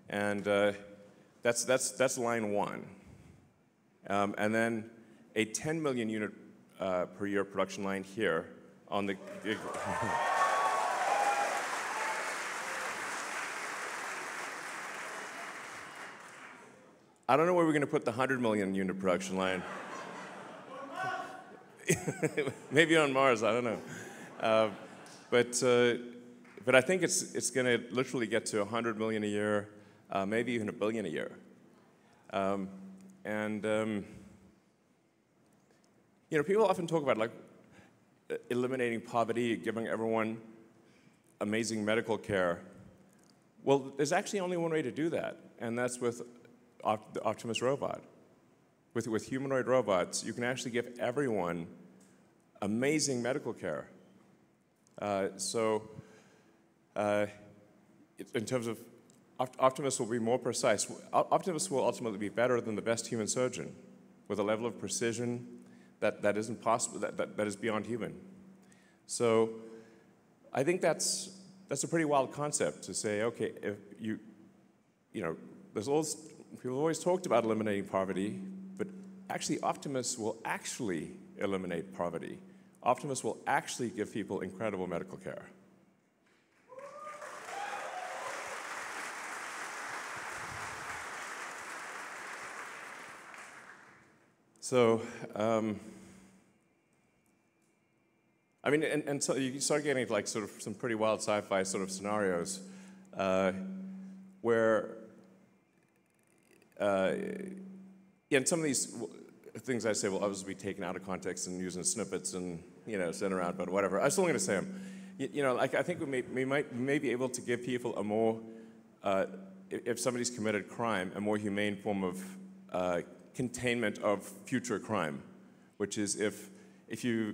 And that's line 1. And then a 10 million unit per year production line here on the I don't know where we're going to put the 100 million unit production line. Maybe on Mars, I don't know. But I think it's going to literally get to 100 million a year, maybe even 1 billion a year. You know, people often talk about like eliminating poverty, giving everyone amazing medical care. Well, there's actually only one way to do that, and that's with the Optimus robot. With humanoid robots, you can actually give everyone amazing medical care. In terms of Optimus will be more precise. Optimus will ultimately be better than the best human surgeon, with a level of precision that isn't possible, that is beyond human. So I think that's a pretty wild concept to say, okay, if you know, people always talked about eliminating poverty, but actually Optimus will actually eliminate poverty. Optimus will actually give people incredible medical care. So, I mean, and so you start getting like sort of some pretty wild sci-fi sort of scenarios where, and some of these things I say will obviously be taken out of context and used in snippets and, you know, sent around, but whatever. I'm still going to say them. You know, like I think we may be able to give people a more, if somebody's committed crime, a more humane form of containment of future crime, which is if you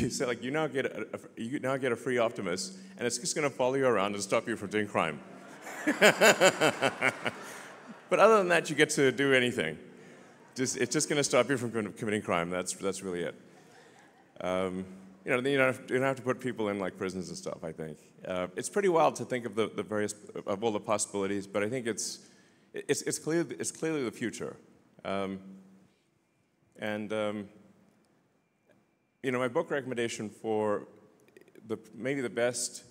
say like you now get a free Optimus and it's just going to follow you around and stop you from doing crime. But other than that, you get to do anything. It's just going to stop you from committing crime. That's really it. You know, you don't have to put people in like prisons and stuff. I think it's pretty wild to think of the various of all the possibilities, but I think it's clearly the future. You know, my book recommendation for maybe the best,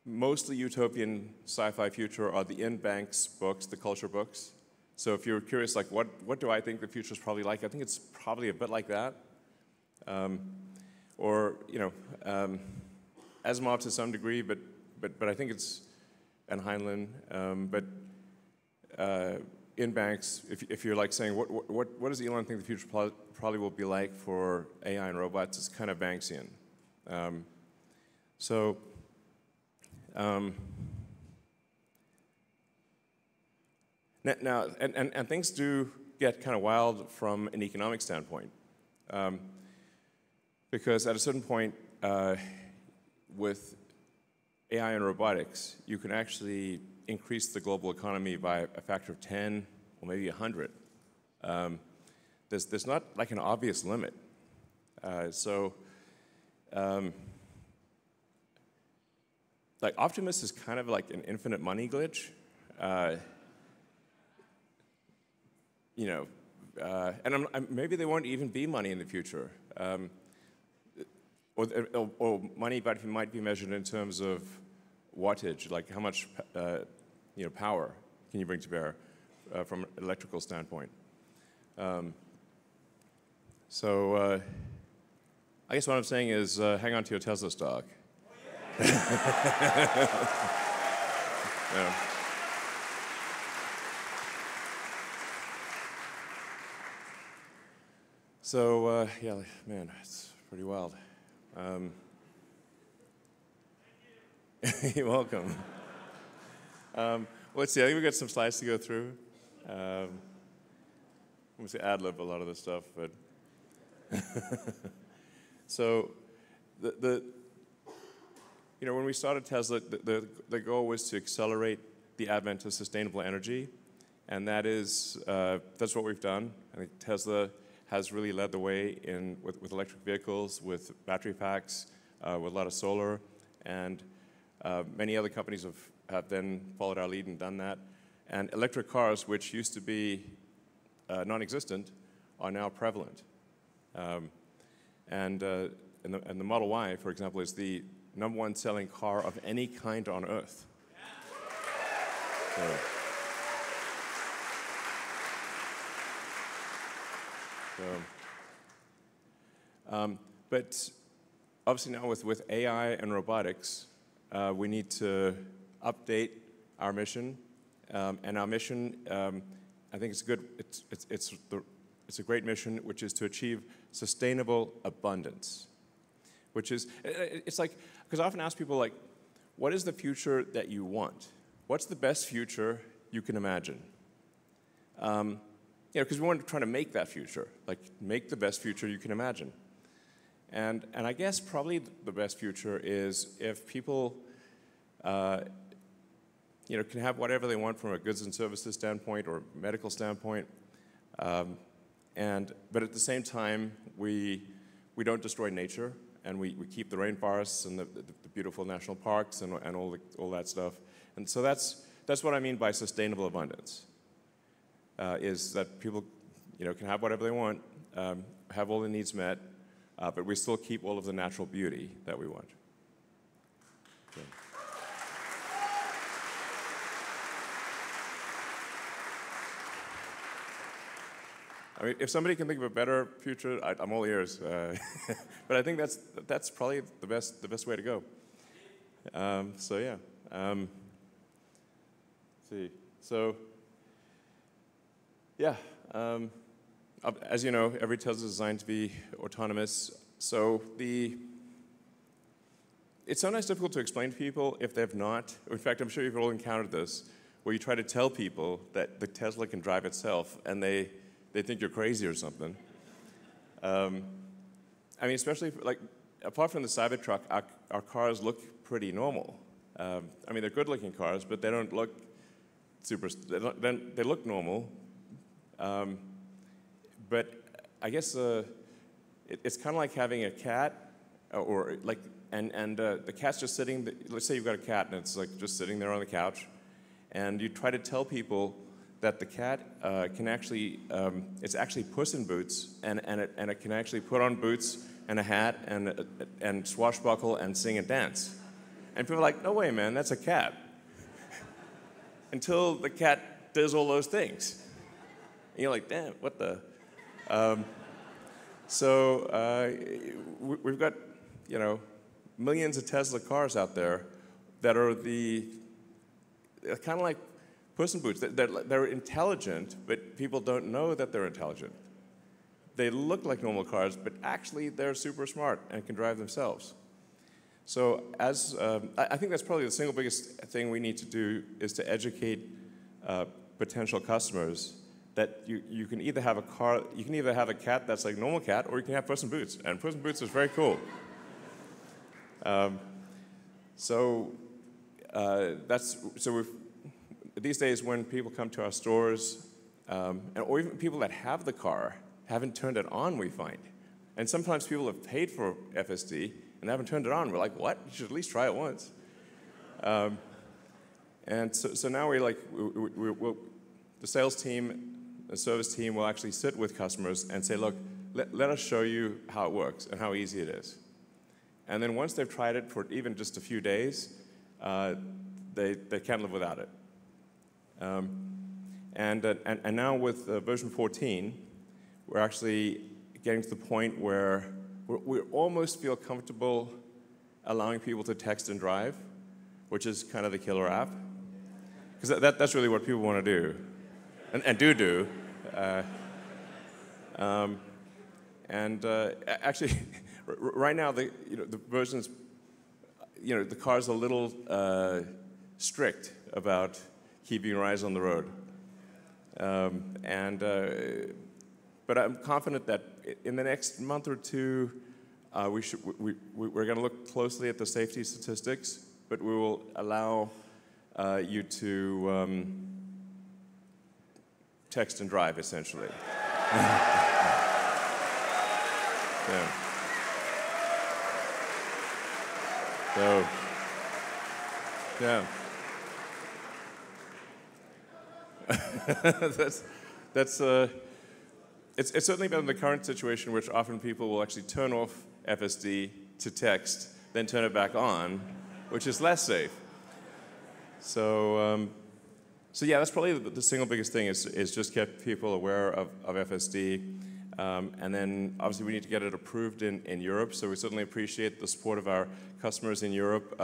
mostly utopian sci-fi future are the Ian Banks books, the culture books. So if you're curious, like what do I think the future is probably like? I think it's probably a bit like that. Or you know, Asimov to some degree, but I think it's and Heinlein. Ian Banks, if you're like saying what does Elon think the future probably will be like for AI and robots, it's kind of Banksian. Now, and things do get kind of wild from an economic standpoint, because at a certain point, with AI and robotics, you can actually increase the global economy by a factor of 10 or maybe 100. There's not like an obvious limit. Like Optimus is kind of like an infinite money glitch. You know, and maybe there won't even be money in the future. Or money might be measured in terms of wattage, like how much you know, power can you bring to bear from an electrical standpoint. I guess what I'm saying is hang on to your Tesla stock. Yeah. So, yeah, man, it's pretty wild. You're welcome. Let's see, I think we've got some slides to go through. I'm going to say ad-lib a lot of this stuff, but... So, you know, when we started Tesla, the goal was to accelerate the advent of sustainable energy, and that's what we've done. I think Tesla has really led the way with electric vehicles, with battery packs, with a lot of solar, and many other companies have then followed our lead and done that. And electric cars, which used to be non-existent, are now prevalent. And the Model Y, for example, is the #1 selling car of any kind on Earth. But obviously now with AI and robotics, we need to update our mission. And our mission, I think it's good. It's a great mission, which is to achieve sustainable abundance. Which is, it's like, because I often ask people, like, what is the future that you want? What's the best future you can imagine? Because we want to try to make that future, like make the best future you can imagine. And I guess probably the best future is if people, can have whatever they want from a goods and services standpoint or medical standpoint, but at the same time we don't destroy nature, and we keep the rainforests and the beautiful national parks and all that stuff. And so that's what I mean by sustainable abundance. Is that people, can have whatever they want, have all their needs met, but we still keep all of the natural beauty that we want. So. I mean, if somebody can think of a better future, I'm all ears. But I think that's probably the best way to go. So yeah. Let's see. So. Yeah, as you know, every Tesla is designed to be autonomous. So it's sometimes difficult to explain to people if they've not. In fact, I'm sure you've all encountered this, where you try to tell people that the Tesla can drive itself, and they think you're crazy or something. I mean, especially apart from the Cybertruck, our cars look pretty normal. I mean, they're good-looking cars, but they don't look super. They look normal. But I guess it's kind of like having a cat, and the cat's just sitting. Let's say you've got a cat, and it's like just sitting there on the couch, and you try to tell people that the cat can actually, it's actually Puss in Boots, and it can actually put on boots and a hat and swashbuckle and sing and dance, and people are like, no way, man, that's a cat. Until the cat does all those things. And you're like, damn, what the? We've got, millions of Tesla cars out there that are kind of like Puss in Boots. They're intelligent, but people don't know that they're intelligent. They look like normal cars, but actually they're super smart and can drive themselves. So I think that's probably the single biggest thing we need to do is to educate potential customers that you can either have a cat that's like a normal cat, or you can have Puss in Boots, and Puss in Boots is very cool. These days when people come to our stores, or even people that have the car haven't turned it on, we find, and sometimes people have paid for FSD and haven't turned it on. We're like, what? You should at least try it once. And so now we'll the sales team. The service team will actually sit with customers and say, look, let us show you how it works and how easy it is. And then once they've tried it for even just a few days, they can't live without it. And now with version 14, we're actually getting to the point where we almost feel comfortable allowing people to text and drive, which is kind of the killer app. Because that's really what people want to do. And do. Actually, right now the versions, the car's a little strict about keeping your eyes on the road. But I'm confident that in the next month or two, we're going to look closely at the safety statistics, but we will allow you to text and drive, essentially. Yeah. So, yeah. it's certainly better than the current situation, which often people will actually turn off FSD to text, then turn it back on, which is less safe. So yeah, that's probably the single biggest thing is just get people aware of FSD. And then obviously we need to get it approved in Europe, so we certainly appreciate the support of our customers in Europe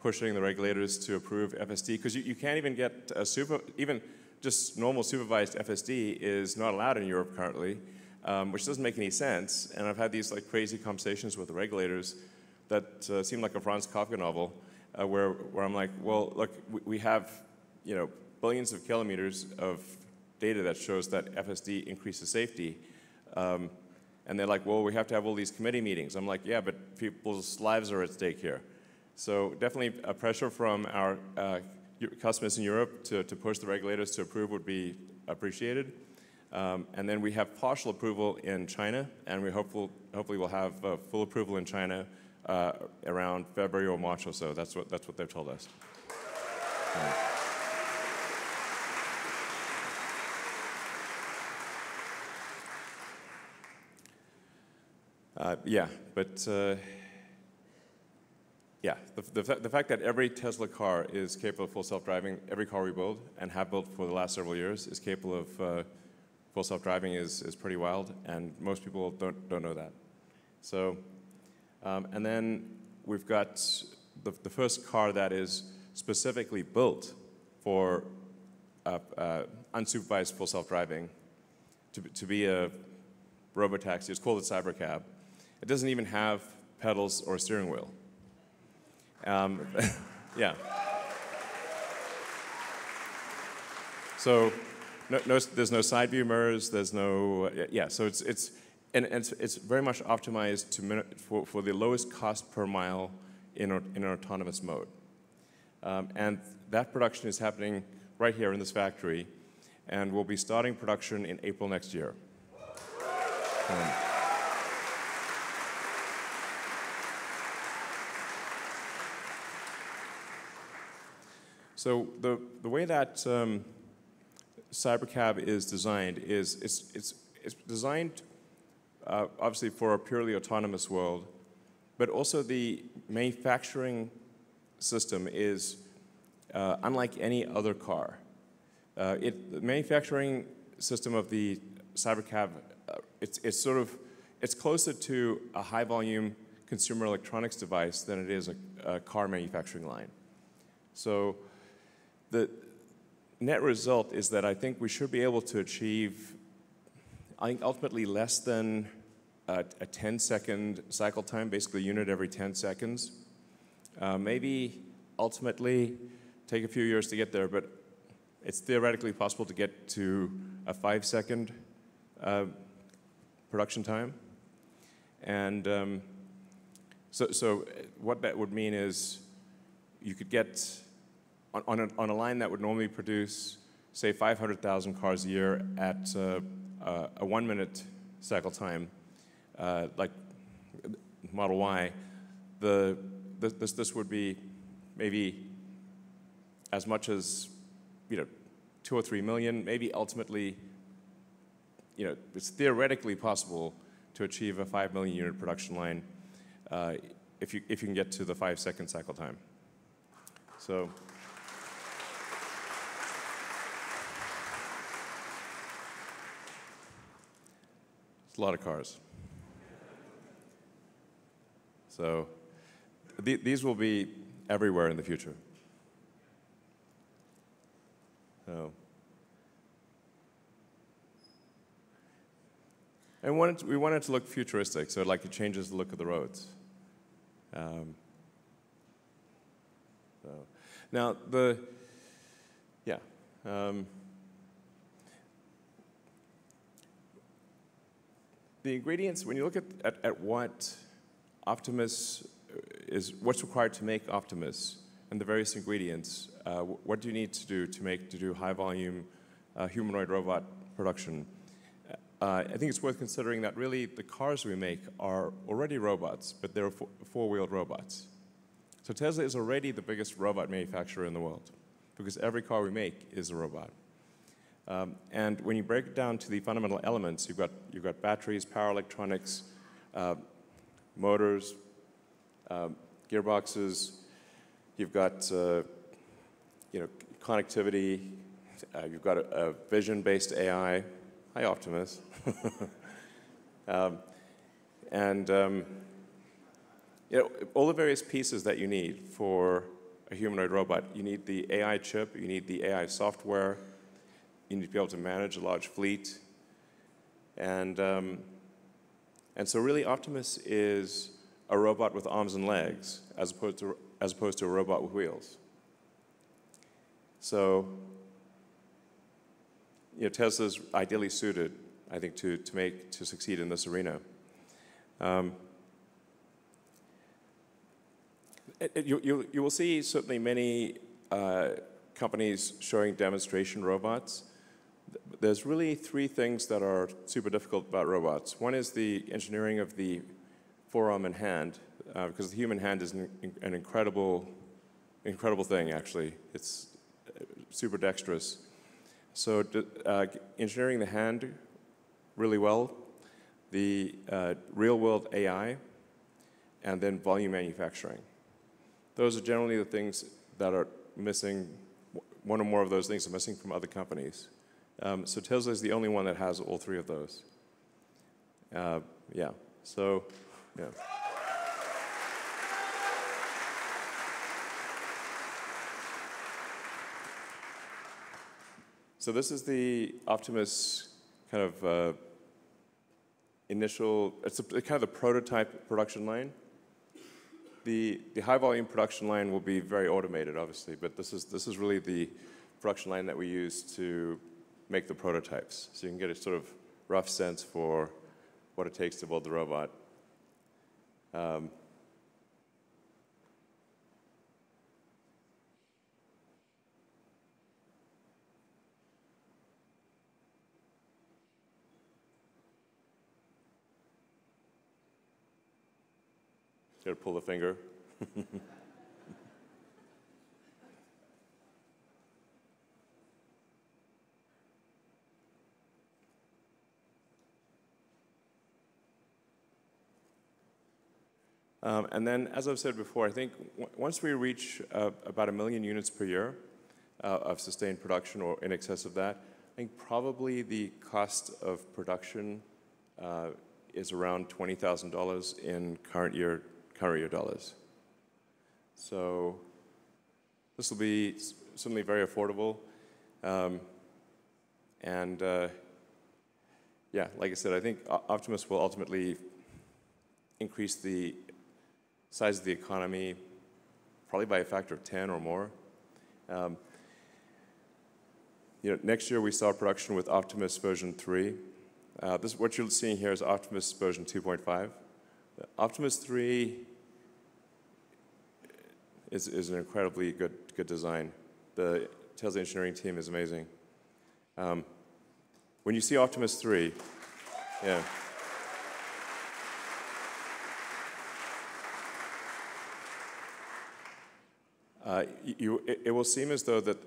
pushing the regulators to approve FSD, because you can't even get even just normal supervised FSD is not allowed in Europe currently, which doesn't make any sense. And I've had these like crazy conversations with the regulators that seem like a Franz Kafka novel, where I'm like, well, look, we have billions of kilometers of data that shows that FSD increases safety. And they're like, well, we have to have all these committee meetings. I'm like, yeah, but people's lives are at stake here. So definitely a pressure from our customers in Europe to push the regulators to approve would be appreciated. And then we have partial approval in China, and we hopefully will have full approval in China around February or March or so. That's what they've told us. Yeah, but yeah, the fact that every Tesla car is capable of full self-driving, every car we build and have built for the last several years is capable of full self-driving is pretty wild, and most people don't know that. So, and then we've got the first car that is specifically built for unsupervised full self-driving to be a Robo-taxi. It's called a CyberCab. It doesn't even have pedals or a steering wheel. Yeah. So there's no side view mirrors. There's no yeah. So it's very much optimized for the lowest cost per mile in an autonomous mode. And that production is happening right here in this factory, and we'll be starting production in April next year. So the way that CyberCab is designed is it's designed obviously for a purely autonomous world, but also the manufacturing system is unlike any other car. The manufacturing system of the CyberCab, it's closer to a high-volume consumer electronics device than it is a car manufacturing line. So the net result is that I think we should be able to achieve, I think, ultimately less than a 10-second cycle time, basically a unit every 10 seconds. Maybe ultimately take a few years to get there, but it's theoretically possible to get to a 5-second production time. And so what that would mean is you could get on a line that would normally produce, say, 500,000 cars a year at a 1-minute cycle time, like Model Y, this would be maybe as much as 2 or 3 million. Maybe ultimately, it's theoretically possible to achieve a 5 million unit production line if you can get to the 5-second cycle time. So. A lot of cars. So these will be everywhere in the future. So, and we wanted to look futuristic, so it changes the look of the roads. So now the ingredients, when you look at what Optimus what's required to make Optimus and the various ingredients, what do you need to do to do high volume humanoid robot production? I think it's worth considering that really the cars we make are already robots, but they're four-wheeled robots. So Tesla is already the biggest robot manufacturer in the world because every car we make is a robot. And when you break it down to the fundamental elements, you've got batteries, power electronics, motors, gearboxes. You've got connectivity. You've got a vision-based AI. Hi, Optimus. All the various pieces that you need for a humanoid robot. You need the AI chip. You need the AI software. You need to be able to manage a large fleet. And so really Optimus is a robot with arms and legs as opposed to a robot with wheels. So Tesla's ideally suited, I think, to succeed in this arena. You will see certainly many companies showing demonstration robots. There's really three things that are super difficult about robots. One is the engineering of the forearm and hand, because the human hand is an incredible thing, actually. It's super dexterous. So engineering the hand really well, the real-world AI, and then volume manufacturing. Those are generally the things that are missing. One or more of those things are missing from other companies. So Tesla is the only one that has all three of those. Yeah. So, yeah. So this is the Optimus kind of initial. It's kind of the prototype production line. The high volume production line will be very automated, obviously, but this is really the production line that we use to make the prototypes. So you can get a sort of rough sense for what it takes to build the robot. Got to pull the finger. And then, as I've said before, I think once we reach about 1 million units per year of sustained production or in excess of that, I think probably the cost of production is around $20,000 in current year dollars. So this will be certainly very affordable. Yeah, like I said, I think Optimus will ultimately increase the size of the economy probably by a factor of 10 or more. Next year we start production with Optimus version 3. What you're seeing here is Optimus version 2.5. Optimus 3 is an incredibly good design. The Tesla engineering team is amazing. When you see Optimus 3, yeah. It will seem as though that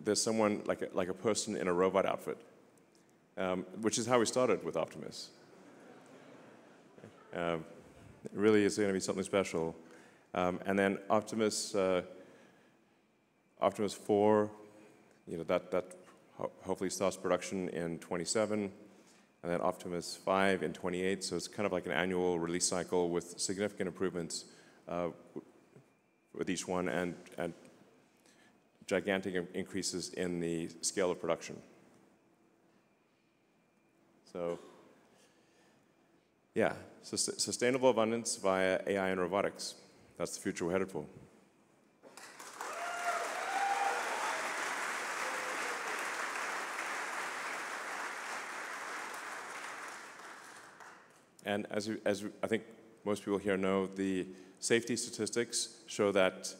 there's someone like a person in a robot outfit, which is how we started with Optimus. It really is going to be something special. And then Optimus 4, that hopefully starts production in 27, and then Optimus 5 in 28. So it's kind of like an annual release cycle with significant improvements with each one and gigantic increases in the scale of production. So, yeah, sustainable abundance via AI and robotics. That's the future we're headed for. And as I think most people here know, the safety statistics show that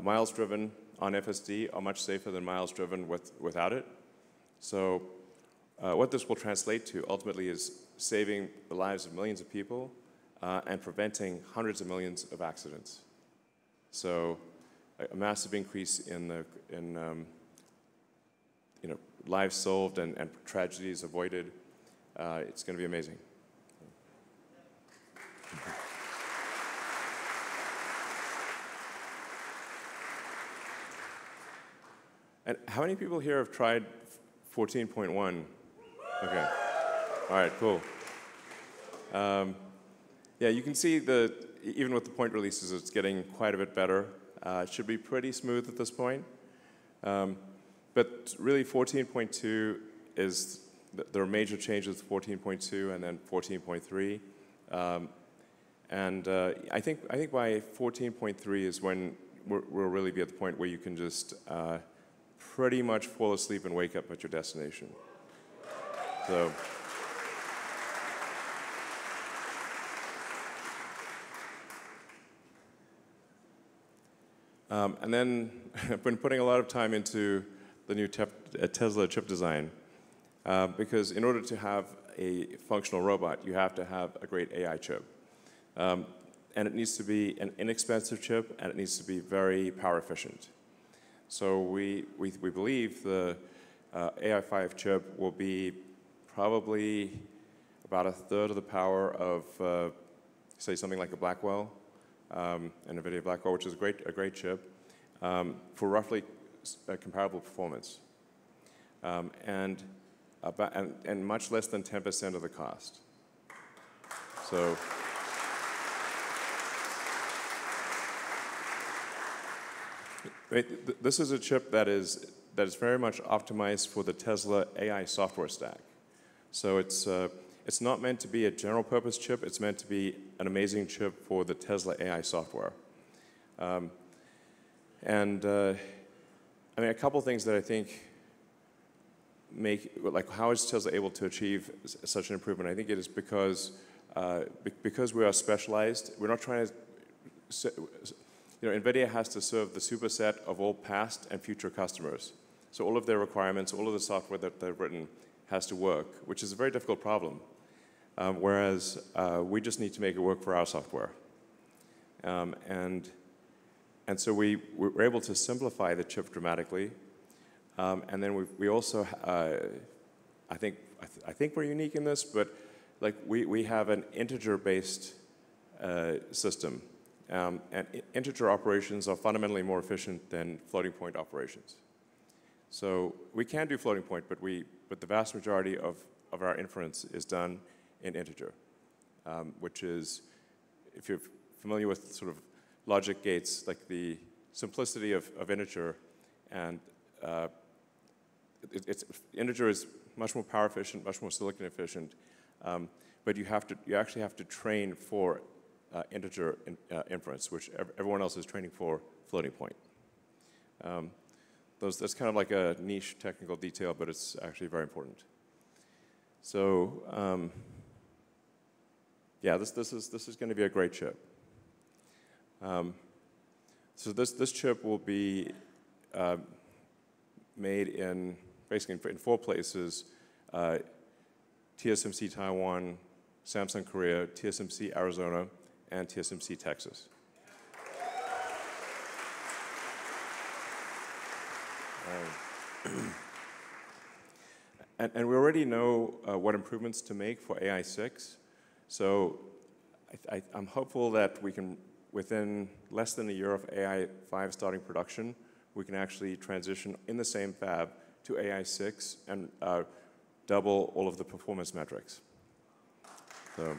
miles driven on FSD are much safer than miles driven without it. So what this will translate to ultimately is saving the lives of millions of people and preventing hundreds of millions of accidents. So a massive increase in lives solved and tragedies avoided. It's going to be amazing. And how many people here have tried 14.1? Okay. All right, cool. Yeah, you can see even with the point releases, it's getting quite a bit better. It should be pretty smooth at this point. But really, 14.2 is, there are major changes with 14.2 and then 14.3. I think by 14.3 is when we'll really be at the point where you can just pretty much fall asleep and wake up at your destination. So. And then I've been putting a lot of time into the new Tesla chip design because in order to have a functional robot, you have to have a great AI chip. And it needs to be an inexpensive chip, and it needs to be very power efficient. So we believe the AI5 chip will be probably about a third of the power of, say, something like a Blackwell, an NVIDIA Blackwell, which is a great chip, for roughly comparable performance, and much less than 10% of the cost. So. This is a chip that is very much optimized for the Tesla AI software stack. So it's not meant to be a general purpose chip. It's meant to be an amazing chip for the Tesla AI software. I mean, a couple things that I think how is Tesla able to achieve such an improvement? I think it is because we are specialized. We're not trying to. NVIDIA has to serve the superset of all past and future customers. So all of their requirements, all of the software that they've written has to work, which is a very difficult problem. Whereas we just need to make it work for our software. And so we were able to simplify the chip dramatically. And then we also, I think we're unique in this, but we have an integer-based system. And integer operations are fundamentally more efficient than floating point operations. So we can do floating point, but the vast majority of our inference is done in integer, which is, if you're familiar with sort of logic gates, like the simplicity of integer, and integer is much more power efficient, much more silicon efficient, but you actually have to train for integer inference, which everyone else is training for floating point. That's kind of like a niche technical detail, but it's actually very important. So yeah, this is going to be a great chip. So this chip will be made basically in 4 places: TSMC Taiwan, Samsung Korea, TSMC Arizona, and TSMC Texas. And we already know what improvements to make for AI6. So I'm hopeful that we can, within less than a year of AI5 starting production, we can actually transition in the same fab to AI6 and double all of the performance metrics. So.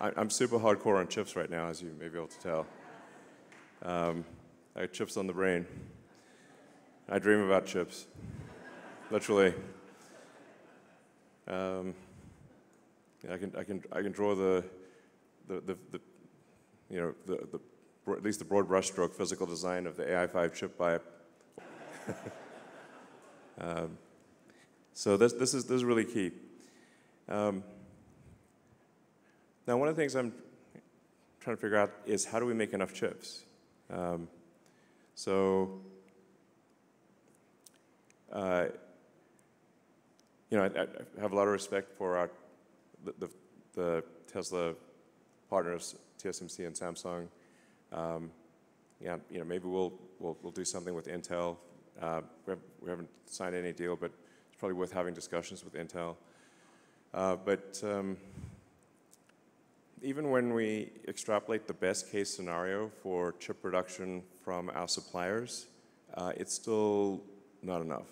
I'm super hardcore on chips right now, as you may be able to tell. I have chips on the brain. I dream about chips, literally. I can draw at least the broad brushstroke physical design of the AI5 chip by. So this is really key. Now, one of the things I'm trying to figure out is how do we make enough chips? I have a lot of respect for the Tesla partners, TSMC and Samsung. yeah, maybe we'll do something with Intel. We haven't signed any deal, but it's probably worth having discussions with Intel. But even when we extrapolate the best case scenario for chip production from our suppliers, it's still not enough.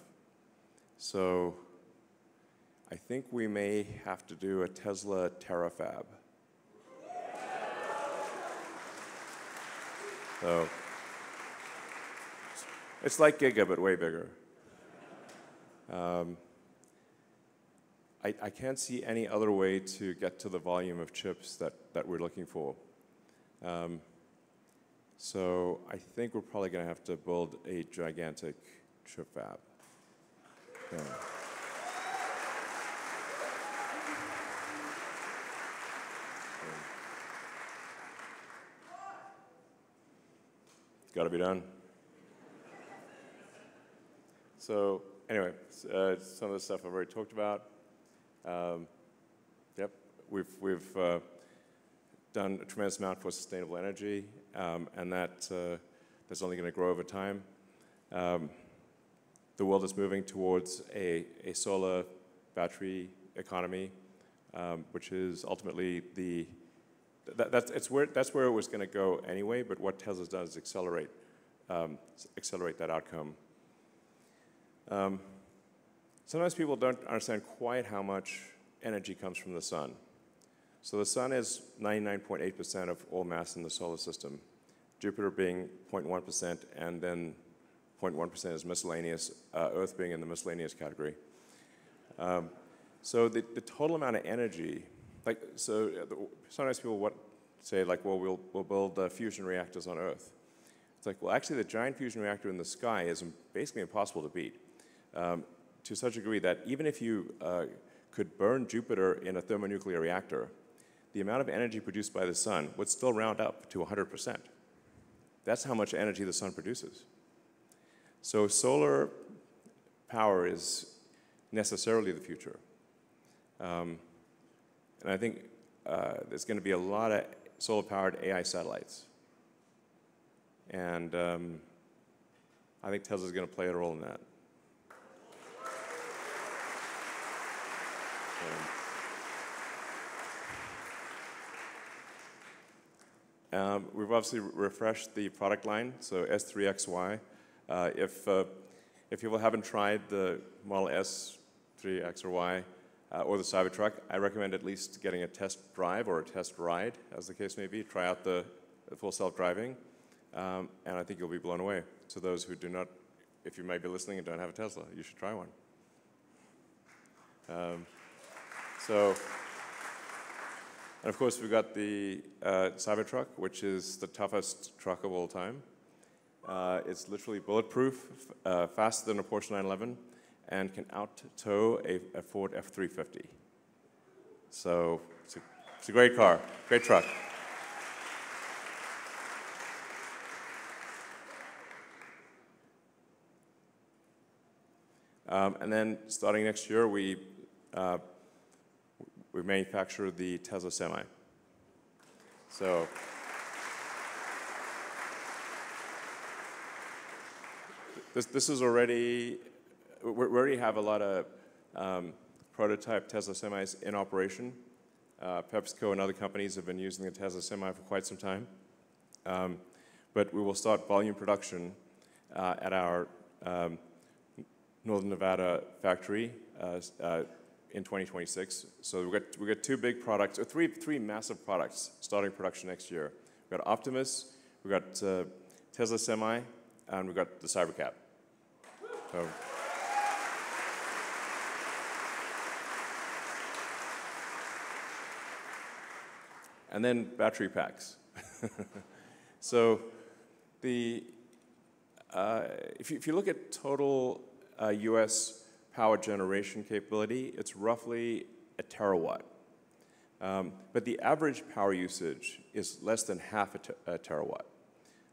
So I think we may have to do a Tesla terafab. So it's like Giga, but way bigger. I can't see any other way to get to the volume of chips that we're looking for. So I think we're probably going to have to build a gigantic chip fab. Yeah. Got to be done. So anyway, some of the stuff I've already talked about. Yep, we've done a tremendous amount for sustainable energy, and that's only going to grow over time. The world is moving towards a solar battery economy, which is ultimately that's where it was going to go anyway. But what Tesla's done is accelerate that outcome. Sometimes people don't understand quite how much energy comes from the sun. So the sun is 99.8% of all mass in the solar system, Jupiter being 0.1%, and then 0.1% is miscellaneous, Earth being in the miscellaneous category. So the total amount of energy, sometimes people say, well, we'll build fusion reactors on Earth. It's like, well, actually, the giant fusion reactor in the sky is basically impossible to beat. To such a degree that even if you could burn Jupiter in a thermonuclear reactor, the amount of energy produced by the sun would still round up to 100%. That's how much energy the sun produces. So solar power is necessarily the future. And I think there's going to be a lot of solar-powered AI satellites. And I think Tesla's going to play a role in that. We've obviously refreshed the product line, so S3XY. If people haven't tried the Model S, 3X or Y, or the Cybertruck, I recommend at least getting a test drive or a test ride, as the case may be. Try out the full self-driving, and I think you'll be blown away. To those who do not, if you might be listening and don't have a Tesla, you should try one. And of course, we've got the Cybertruck, which is the toughest truck of all time. It's literally bulletproof, faster than a Porsche 911, and can out-tow a Ford F-350. So it's a great car, great truck. And then starting next year, we manufacture the Tesla Semi. So this is already, we already have a lot of prototype Tesla Semis in operation. PepsiCo and other companies have been using the Tesla Semi for quite some time. But we will start volume production at our Northern Nevada factory in 2026. So we got two big products, or three massive products starting production next year. We got Optimus, we got Tesla Semi, and we got the CyberCab. So, and then battery packs. So if you look at total U.S. power generation capability, it's roughly a terawatt. But the average power usage is less than half a terawatt.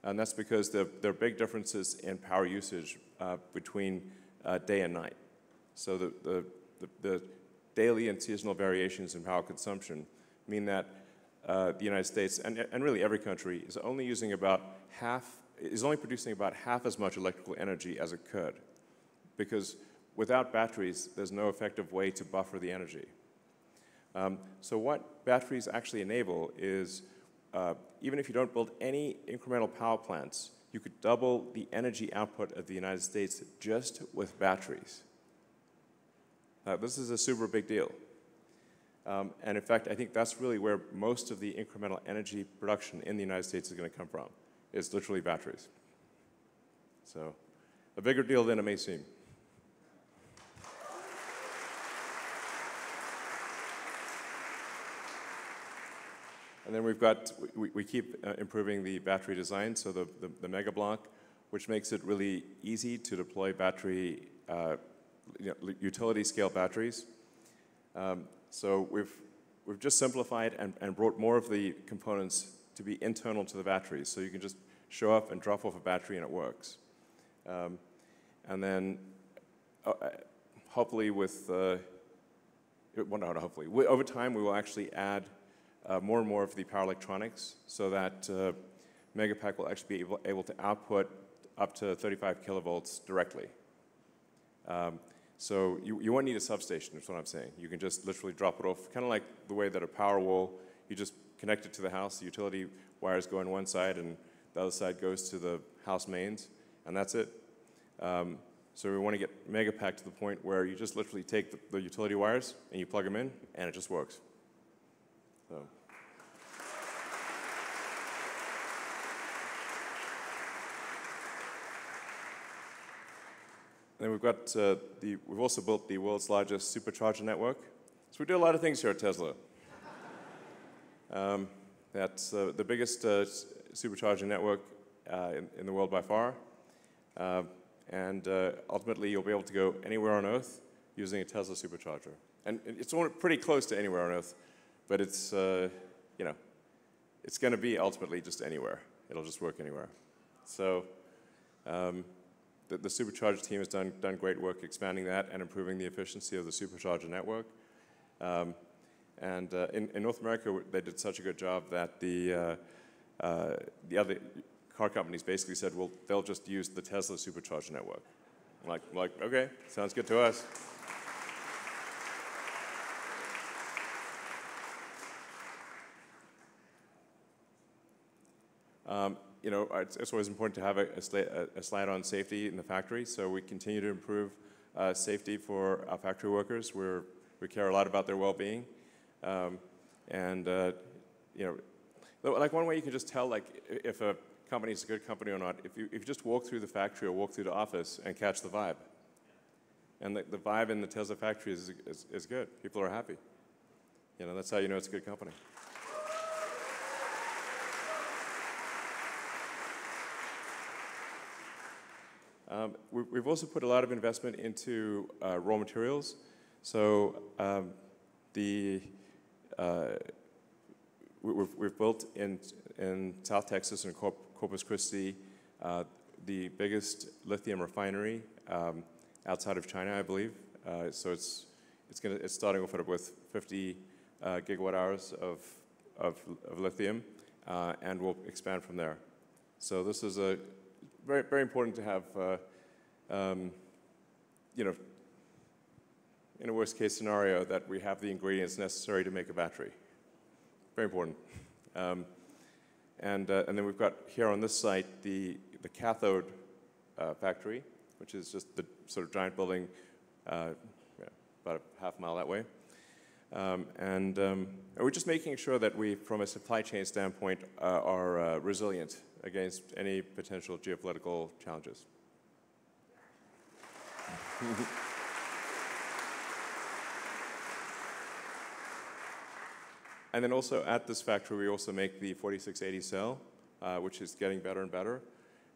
And that's because there are big differences in power usage between day and night. So the daily and seasonal variations in power consumption mean that the United States, and really every country, is only using about half is only producing about half as much electrical energy as it could, because without batteries, there's no effective way to buffer the energy. So what batteries actually enable is, even if you don't build any incremental power plants, you could double the energy output of the United States just with batteries. This is a super big deal. And in fact, I think that's really where most of the incremental energy production in the United States is going to come from, is literally batteries. So a bigger deal than it may seem. And then we've got, we keep improving the battery design, so the Mega Block, which makes it really easy to deploy battery, utility scale batteries. So we've just simplified and brought more of the components to be internal to the batteries, so you can just show up and drop off a battery and it works. And then hopefully with, well, not hopefully, over time we will actually add more and more of the power electronics so that Megapack will actually be able to output up to 35 kilovolts directly. So you won't need a substation, is what I'm saying. You can just literally drop it off, kind of like the way that a power wall, you just connect it to the house, the utility wires go on one side and the other side goes to the house mains, and that's it. So we want to get Megapack to the point where you just literally take the utility wires and you plug them in, and it just works. So. Then we've got we've also built the world's largest supercharger network. So we do a lot of things here at Tesla. That's the biggest supercharger network in the world by far. And ultimately, you'll be able to go anywhere on Earth using a Tesla supercharger. And it's pretty close to anywhere on Earth, but it's, it's going to be ultimately just anywhere. It'll just work anywhere. So the supercharger team has done great work expanding that and improving the efficiency of the supercharger network. And in North America, they did such a good job that the other car companies basically said, well, they'll just use the Tesla supercharger network. I'm like, okay, sounds good to us. It's always important to have a slide on safety in the factory, so we continue to improve safety for our factory workers. We care a lot about their well-being. Like one way you can just tell if a company is a good company or not, if you just walk through the factory or walk through the office and catch the vibe. And the vibe in the Tesla factory is good. People are happy. That's how you know it's a good company. We've also put a lot of investment into raw materials. So we've built in South Texas and Corpus Christi the biggest lithium refinery outside of China, I believe. So it's starting off with 50 gigawatt hours of lithium, and we'll expand from there. So this is a very, very important to have, in a worst case scenario, that we have the ingredients necessary to make a battery. Very important. And then we've got here on this site the cathode factory, which is just the sort of giant building about a half mile that way. And we're just making sure that we, from a supply chain standpoint, are resilient against any potential geopolitical challenges. And then also at this factory, we also make the 4680 cell, which is getting better and better.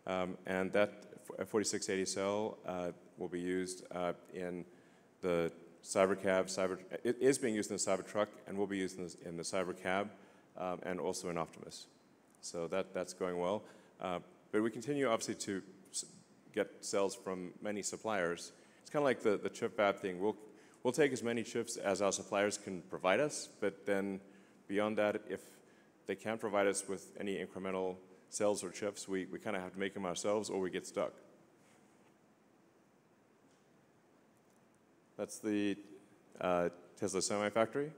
And that 4680 cell will be used in the CyberCab. It is being used in the Cybertruck and will be used in the CyberCab and also in Optimus. So that's going well. But we continue, obviously, to get cells from many suppliers. It's kind of like the chip fab thing. We'll take as many chips as our suppliers can provide us, but then beyond that, if they can't provide us with any incremental cells or chips. We kind of have to make them ourselves or we get stuck. That's the Tesla Semi Factory.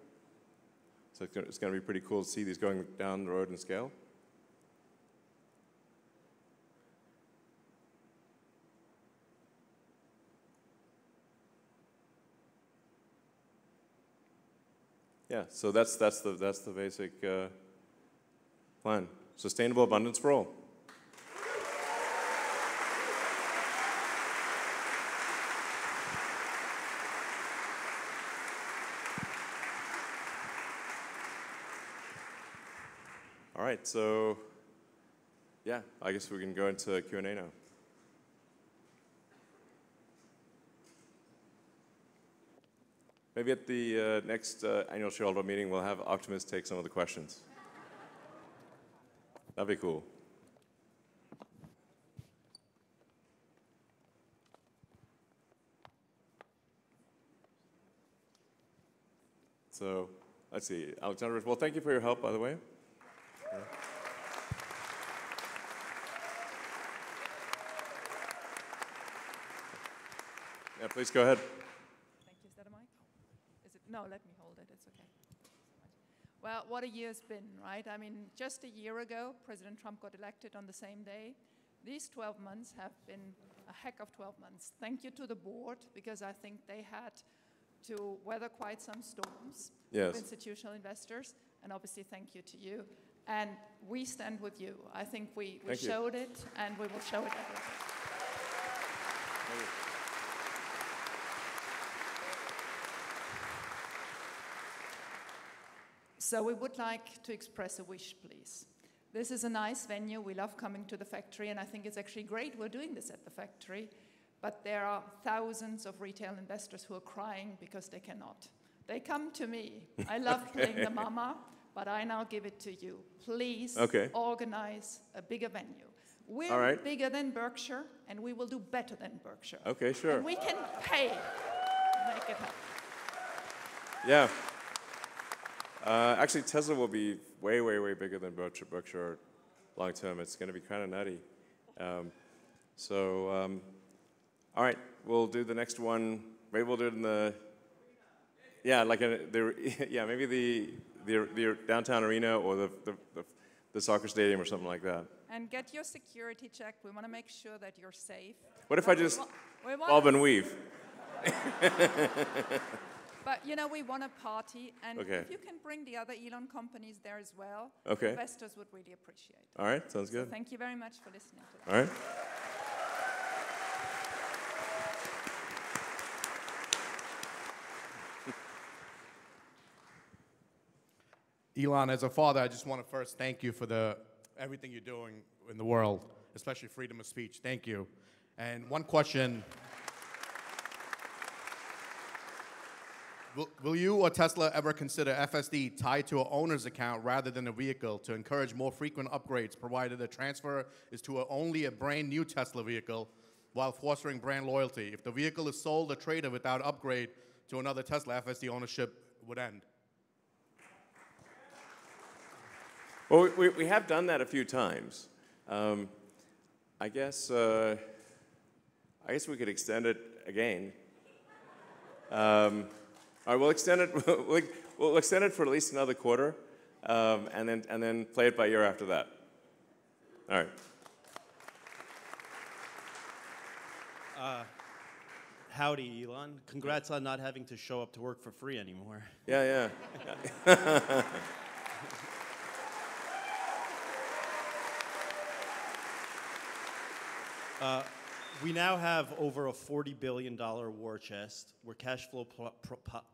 So it's going to be pretty cool to see these going down the road in scale. Yeah, so that's the basic plan. Sustainable abundance for all. All right, so yeah, I guess we can go into Q&A now. Maybe at the next annual shareholder meeting, we'll have Optimus take some of the questions. That'd be cool. So let's see, Alexander. Well, thank you for your help, by the way. Yeah, please go ahead. Thank you. Is that a mic? Is it? No, let me hold it. It's okay. Well, what a year's been, right? I mean, just a year ago, President Trump got elected on the same day. These 12 months have been a heck of 12 months. Thank you to the board, because I think they had to weather quite some storms with institutional investors. And obviously, thank you to you. And we stand with you. I think we showed it, and we will show it everywhere. So we would like to express a wish, please. This is a nice venue. We love coming to the factory, and I think it's actually great we're doing this at the factory. But there are thousands of retail investors who are crying because they cannot. They come to me. I love playing the mama, but I now give it to you. Please organize a bigger venue. We're bigger than Berkshire, and we will do better than Berkshire. Okay, sure. And we can pay to make it happen. Yeah. Actually, Tesla will be way, way, way bigger than Berkshire long term. It's going to be kind of nutty. All right, we'll do the next one. Maybe we'll do it in the, maybe the downtown arena or the soccer stadium or something like that. And get your security checked. We want to make sure that you're safe. What if I just bob and weave? But, you know, we want a party, and if you can bring the other Elon companies there as well, investors would really appreciate it. All right, sounds good. So thank you very much for listening to us. All right. Elon, as a father, I just want to first thank you for everything you're doing in the world, especially freedom of speech. Thank you. And one question. Will you or Tesla ever consider FSD tied to an owner's account rather than a vehicle to encourage more frequent upgrades, provided the transfer is to only a brand new Tesla vehicle while fostering brand loyalty? If the vehicle is sold or traded without upgrade to another Tesla, FSD ownership would end. Well, we have done that a few times. I guess we could extend it again. All right, we'll extend it. We'll extend it for at least another quarter, and then play it by ear after that. All right. Howdy, Elon. Congrats on not having to show up to work for free anymore. Yeah. We now have over a $40 billion war chest. We're cash flow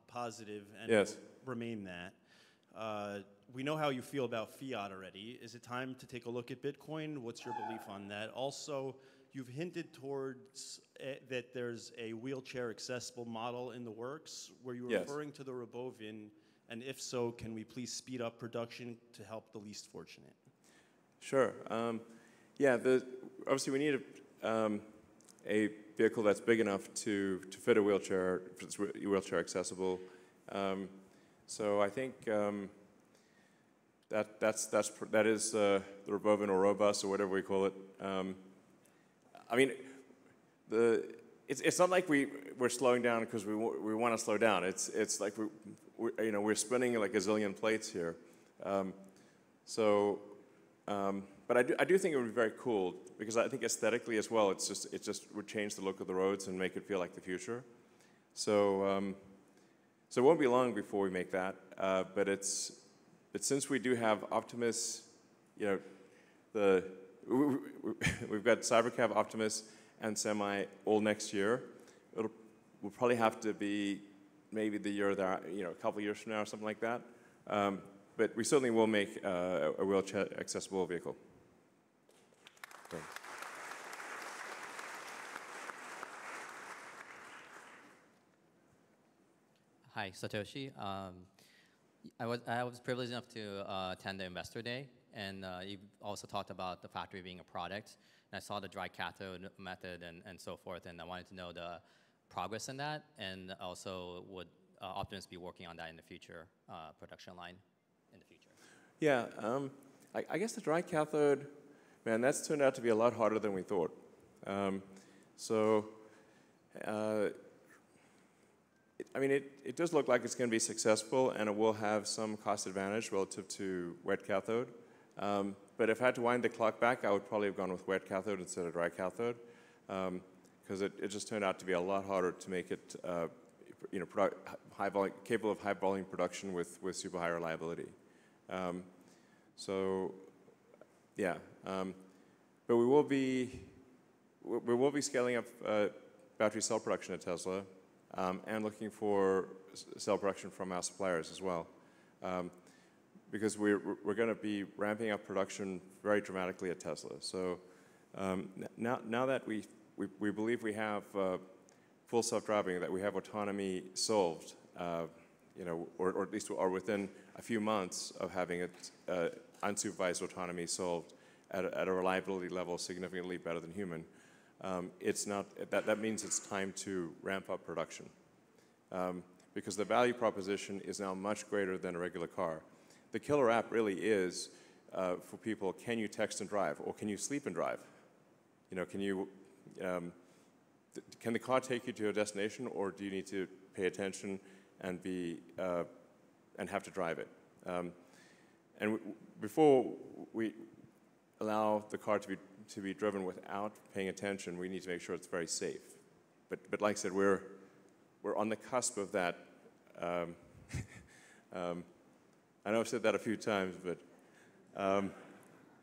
positive and will remain that. We know how you feel about fiat already. Is it time to take a look at Bitcoin? What's your belief on that? Also, you've hinted towards that there's a wheelchair accessible model in the works. Were you referring to the Robovin? And if so, can we please speed up production to help the least fortunate? Sure. Obviously we need a vehicle that's big enough to fit a wheelchair, if it's wheelchair accessible. So I think That is the Robovin or Robust or whatever we call it. I mean, it's not like we're slowing down because we want to slow down. It's like we're spinning like a zillion plates here. But I do think it would be very cool because I think aesthetically as well, it just would change the look of the roads and make it feel like the future. So it won't be long before we make that. But since we do have Optimus, we've got CyberCab, Optimus, and Semi all next year. We'll probably have to be maybe the year that, a couple years from now or something like that. But we certainly will make a wheelchair accessible vehicle. Thanks. Hi, Satoshi. I was privileged enough to attend the Investor Day, and you also talked about the factory being a product. And I saw the dry cathode method and so forth, and I wanted to know the progress in that, and also would Optimus be working on that in the future production line in the future? Yeah, I guess the dry cathode, man, that's turned out to be a lot harder than we thought. I mean, it does look like it's going to be successful, and it will have some cost advantage relative to wet cathode. But if I had to wind the clock back, I would probably have gone with wet cathode instead of dry cathode, because it just turned out to be a lot harder to make it, capable of high volume production with super high reliability. But we will be scaling up battery cell production at Tesla, and looking for cell production from our suppliers as well, because we're going to be ramping up production very dramatically at Tesla. So now that we believe we have full self-driving, that we have autonomy solved, or at least are within a few months of having it unsupervised autonomy solved at a reliability level significantly better than human. That means it's time to ramp up production, because the value proposition is now much greater than a regular car. The killer app really is for people: can you text and drive, or can you sleep and drive? Can the car take you to a destination, or do you need to pay attention and have to drive it? And before we allow the car to be driven without paying attention, we need to make sure it's very safe. But like I said, we're on the cusp of that. I know I've said that a few times, but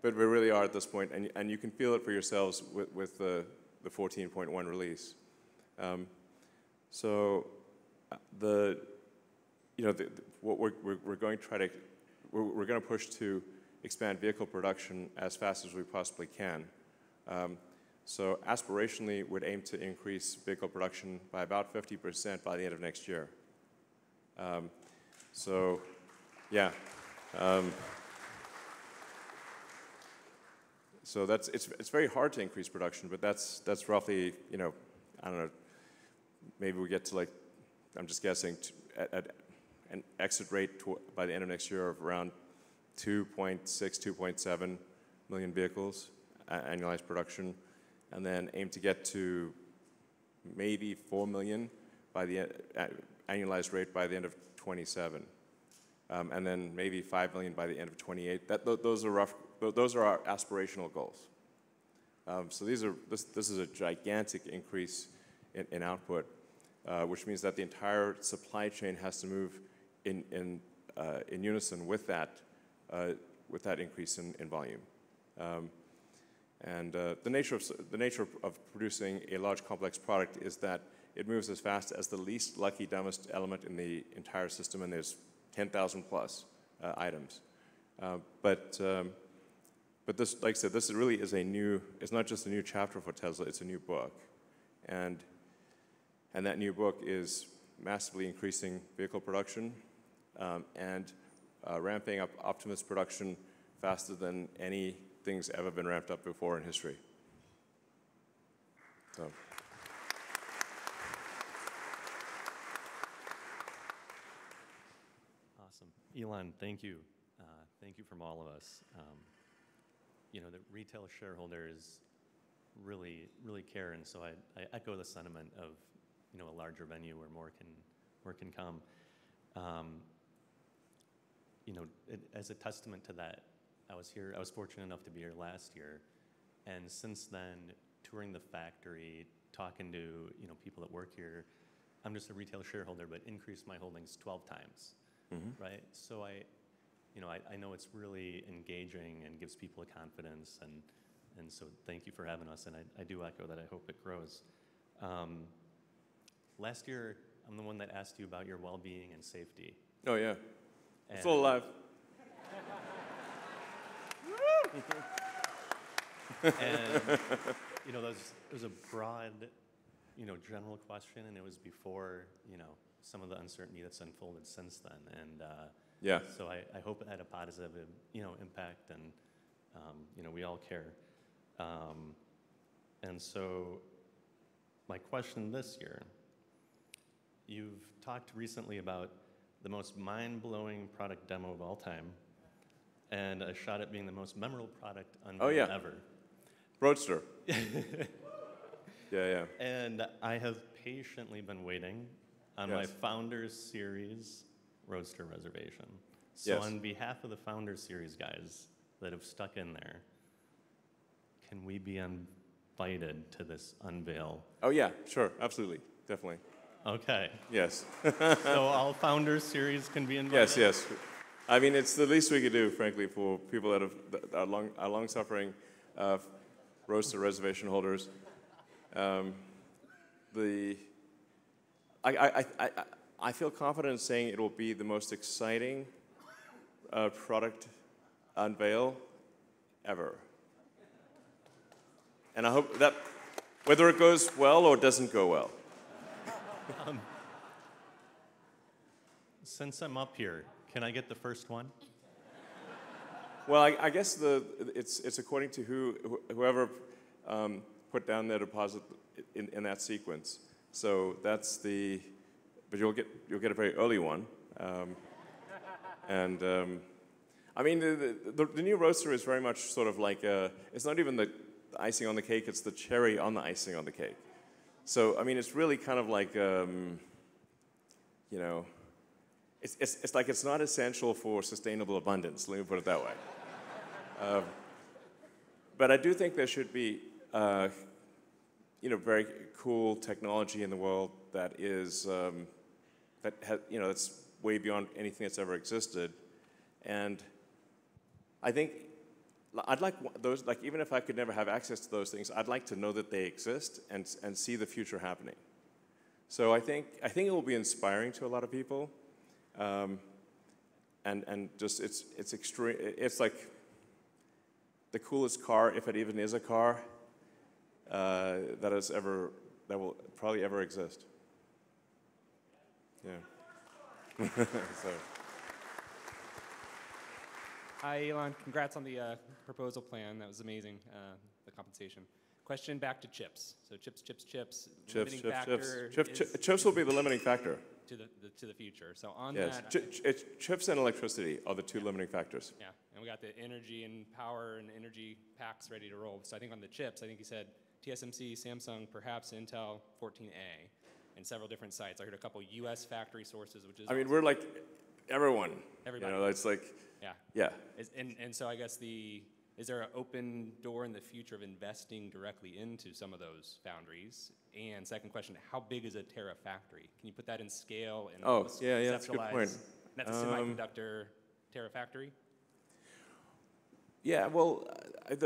we really are at this point, and you can feel it for yourselves with the 14.1 release. What we're going to push to expand vehicle production as fast as we possibly can. So aspirationally, we'd aim to increase vehicle production by about 50% by the end of next year. So it's very hard to increase production, but that's roughly, I don't know, maybe we get to, like, I'm just guessing, at an exit rate by the end of next year of around 2.6, 2.7 million vehicles annualized production, and then aim to get to maybe 4 million by the annualized rate by the end of 27, and then maybe 5 million by the end of 28. Those are our aspirational goals. So this is a gigantic increase in output, which means that the entire supply chain has to move in unison with that increase in volume. The nature of producing a large complex product is that it moves as fast as the least lucky, dumbest element in the entire system, and there's 10,000 plus items. But this, like I said, this really is it's not just a new chapter for Tesla, it's a new book. And that new book is massively increasing vehicle production, and ramping up Optimus production faster than anything's ever been ramped up before in history. So. Awesome. Elon, thank you. thank you from all of us. You know, the retail shareholders really care, and so I echo the sentiment of, you know, a larger venue where more can come. You know, as a testament to that, I was fortunate enough to be here last year, and since then, touring the factory, talking to, you know, people that work here, I'm just a retail shareholder, but increased my holdings 12 times, right? So I know it's really engaging and gives people a confidence, and so thank you for having us, and I do echo that. I hope it grows. Last year, I'm the one that asked you about your well-being and safety. Oh yeah, I'm still alive. And you know, there was a broad, you know, general question, and it was before, you know, some of the uncertainty that's unfolded since then, and yeah. So I hope it had a positive, you know, impact, and you know, we all care. And so my question this year, you've talked recently about the most mind-blowing product demo of all time, and a shot at being the most memorable product unveiled ever. Roadster. Yeah. And I have patiently been waiting on my Founders Series Roadster reservation. So on behalf of the Founders Series guys that have stuck in there, can we be invited to this unveil? Oh yeah, sure, absolutely, definitely. Okay. Yes. So all Founders Series can be invited? Yes. I mean, it's the least we could do, frankly, for people that are long-suffering Roadster reservation holders. I feel confident in saying it will be the most exciting product unveil ever. And I hope that, whether it goes well or doesn't go well. Since I'm up here, can I get the first one? Well, I guess it's according to whoever put down their deposit in that sequence. So that's but you'll get a very early one. I mean, the new Roadster is very much sort of like it's not even the icing on the cake; it's the cherry on the icing on the cake. So I mean, it's really kind of like you know, it's like it's not essential for sustainable abundance. Let me put it that way. But I do think there should be you know, very cool technology in the world that is you know, that's way beyond anything that's ever existed. And I think I'd like those, like, even if I could never have access to those things, I'd like to know that they exist and see the future happening. So I think it will be inspiring to a lot of people, and just it's extreme. It's like the coolest car, if it even is a car, that will probably ever exist. Yeah. So. Hi, Elon. Congrats on the proposal plan. That was amazing, the compensation. Question back to chips. So chips. Chips will be the limiting factor. To the future. So on that. Chips and electricity are the two limiting factors. Yeah, and we got the energy and power and energy packs ready to roll. So I think on the chips, I think you said TSMC, Samsung, perhaps Intel, 14A, and several different sites. I heard a couple U.S. factory sources, which is. I mean, we're like everyone. Everybody. You know, it's like. Yeah. And so I guess is there an open door in the future of investing directly into some of those foundries? And second question, how big is a Tera factory? Can you put that in scale? And that's a good point. That's a semiconductor Tera factory? Yeah, well, I mean,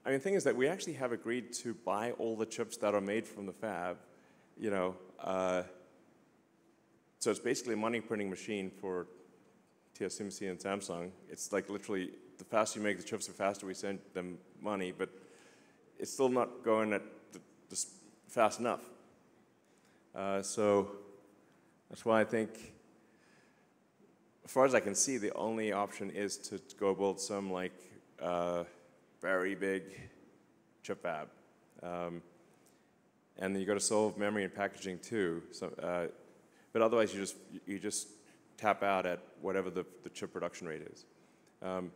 the thing is that we actually have agreed to buy all the chips that are made from the fab, you know. So it's basically a money printing machine for TSMC and Samsung. It's like literally, the faster you make the chips, the faster we send them money, but it's still not going at fast enough. So that's why I think, as far as I can see, the only option is to go build some like very big chip fab. And then you got to solve memory and packaging too. So, but otherwise you just tap out at whatever the chip production rate is. So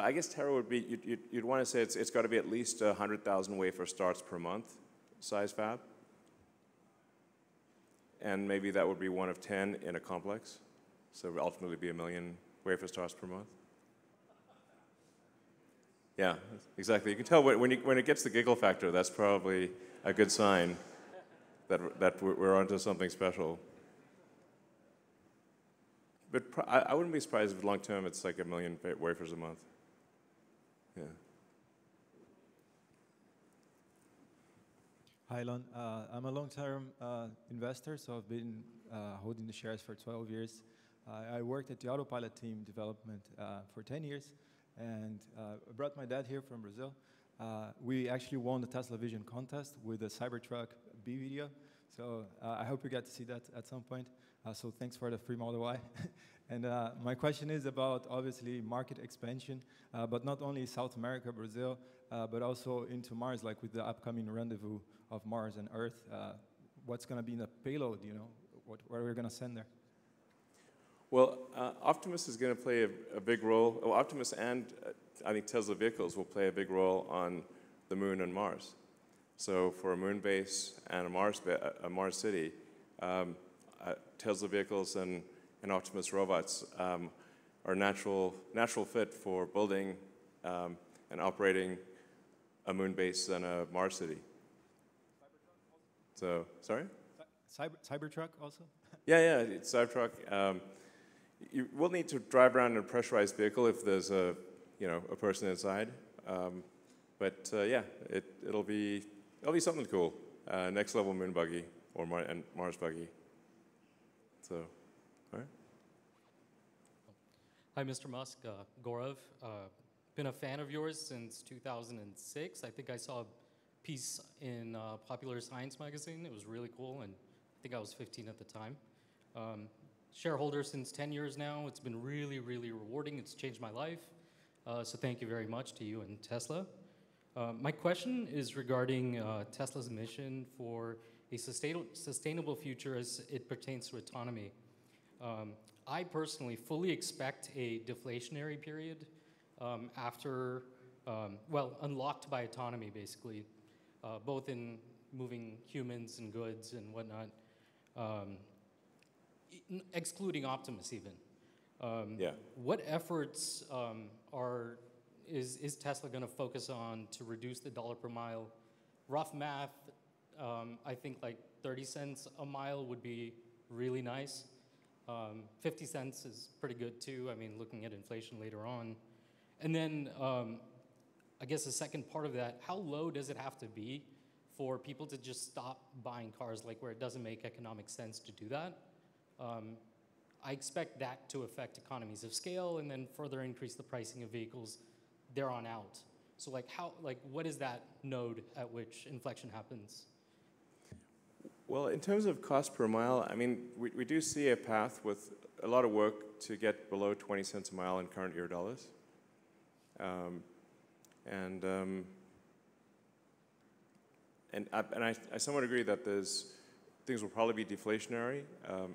I guess Terra would be, you'd want to say it's got to be at least 100,000 wafer starts per month size fab. And maybe that would be one of 10 in a complex. So it would ultimately be 1 million wafer starts per month. Yeah, exactly. You can tell when it gets the giggle factor, that's probably a good sign that we're onto something special. But I wouldn't be surprised if long term it's like 1 million wafers a month. Yeah. Hi, Elon. I'm a long-term investor, so I've been holding the shares for 12 years. I worked at the autopilot team development for 10 years, and I brought my dad here from Brazil. We actually won the Tesla Vision contest with the Cybertruck B video, so I hope you get to see that at some point. So thanks for the free Model Y. And my question is about, obviously, market expansion, but not only South America, Brazil, but also into Mars, like with the upcoming rendezvous of Mars and Earth. What's going to be in the payload, you know? What are we going to send there? Well, Optimus is going to play a big role. Well, Optimus and I think Tesla vehicles will play a big role on the Moon and Mars. So for a Moon base and a Mars city, Tesla vehicles and Optimus robots are natural fit for building and operating a Moon base and a Mars city. So, sorry? Cybertruck also? Yeah, it's Cybertruck. You will need to drive around in a pressurized vehicle if there's a person inside. But yeah, it'll be something cool. Next level Moon buggy or Mars buggy. So, all right. Hi, Mr. Musk, Gaurav. Been a fan of yours since 2006. I think I saw a piece in Popular Science magazine. It was really cool, and I think I was 15 at the time. Shareholder since 10 years now. It's been really, really rewarding. It's changed my life. So thank you very much to you and Tesla. My question is regarding Tesla's mission for a sustainable future as it pertains to autonomy. I personally fully expect a deflationary period after, unlocked by autonomy, basically, both in moving humans and goods and whatnot, excluding Optimus even. Yeah. What efforts is Tesla going to focus on to reduce the dollar per mile? Rough math, I think like 30 cents a mile would be really nice. 50 cents is pretty good too. I mean, looking at inflation later on. And then I guess the second part of that, how low does it have to be for people to just stop buying cars, like where it doesn't make economic sense to do that? I expect that to affect economies of scale and then further increase the pricing of vehicles there on out. So what is that node at which inflection happens? Well, in terms of cost per mile, I mean, we do see a path with a lot of work to get below 20 cents a mile in current year dollars. I somewhat agree that things will probably be deflationary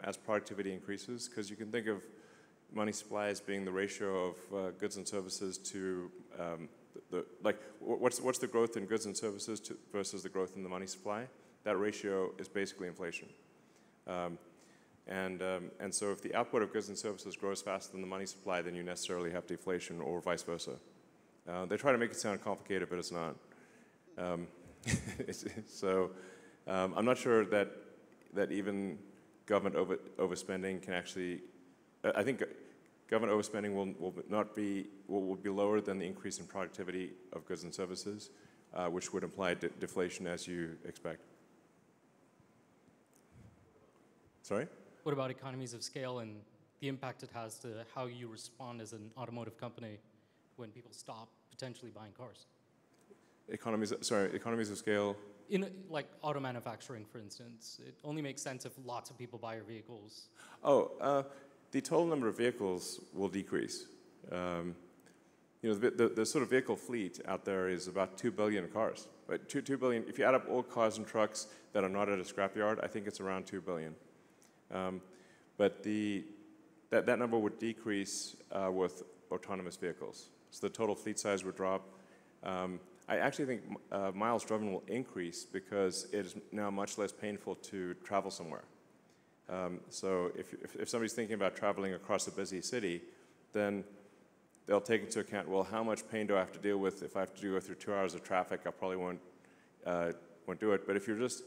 as productivity increases, because you can think of money supply as being the ratio of goods and services to what's the growth in goods and services versus the growth in the money supply? That ratio is basically inflation. And so if the output of goods and services grows faster than the money supply, then you necessarily have deflation, or vice versa. They try to make it sound complicated, but it's not. So I'm not sure that even government overspending can actually. I think government overspending will be lower than the increase in productivity of goods and services, which would imply deflation as you expect. Sorry? What about economies of scale and the impact it has to how you respond as an automotive company when people stop potentially buying cars? Economies of scale? In like auto manufacturing, for instance, it only makes sense if lots of people buy your vehicles. The total number of vehicles will decrease. The sort of vehicle fleet out there is about 2 billion cars. But 2 billion, if you add up all cars and trucks that are not at a scrapyard, I think it's around 2 billion. But that number would decrease with autonomous vehicles. So the total fleet size would drop. I actually think miles driven will increase because it is now much less painful to travel somewhere. So if somebody's thinking about traveling across a busy city, then they'll take into account, well, how much pain do I have to deal with? If I have to go through 2 hours of traffic, I probably won't do it. But if you're just,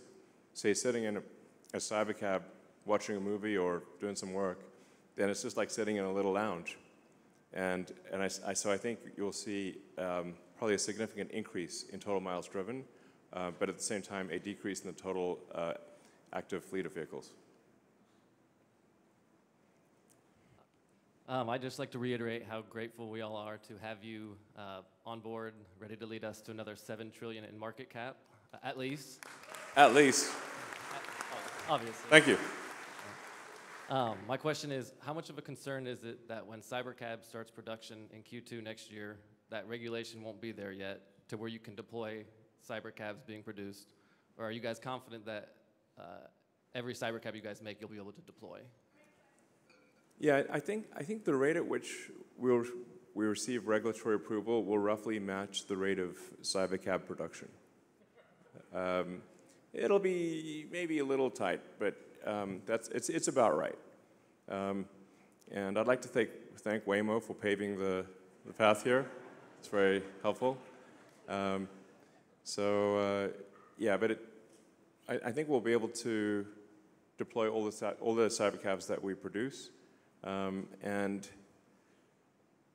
say, sitting in a CyberCab watching a movie or doing some work, then it's just like sitting in a little lounge. So I think you'll see probably a significant increase in total miles driven, but at the same time, a decrease in the total active fleet of vehicles. I'd just like to reiterate how grateful we all are to have you on board, ready to lead us to another $7 trillion in market cap, at least. At least. Obviously. Thank you. My question is, how much of a concern is it that when CyberCab starts production in Q2 next year, that regulation won't be there yet to where you can deploy CyberCabs being produced? Or are you guys confident that every CyberCab you guys make, you'll be able to deploy? Yeah, I think the rate at which we receive regulatory approval will roughly match the rate of CyberCab production. It'll be maybe a little tight, but it's about right. And I'd like to thank Waymo for paving the path here. It's very helpful. Yeah, but I think we'll be able to deploy all the CyberCabs that we produce. And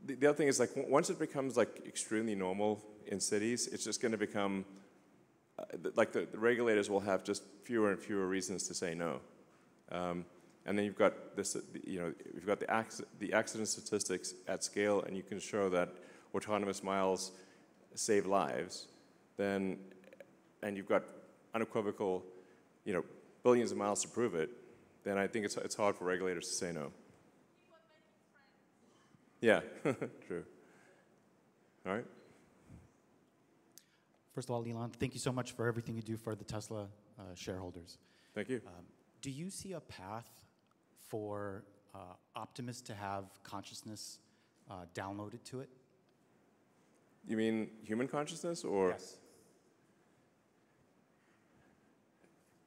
the other thing is, like, once it becomes like extremely normal in cities, it's just going to become like the regulators will have just fewer and fewer reasons to say no. And then you've got this, you've got the accident statistics at scale, and you can show that autonomous miles save lives. And you've got unequivocal, billions of miles to prove it. Then I think it's hard for regulators to say no. Yeah, true. All right. First of all, Elon, thank you so much for everything you do for the Tesla shareholders. Thank you. Do you see a path for Optimus to have consciousness downloaded to it? You mean human consciousness, or? Yes.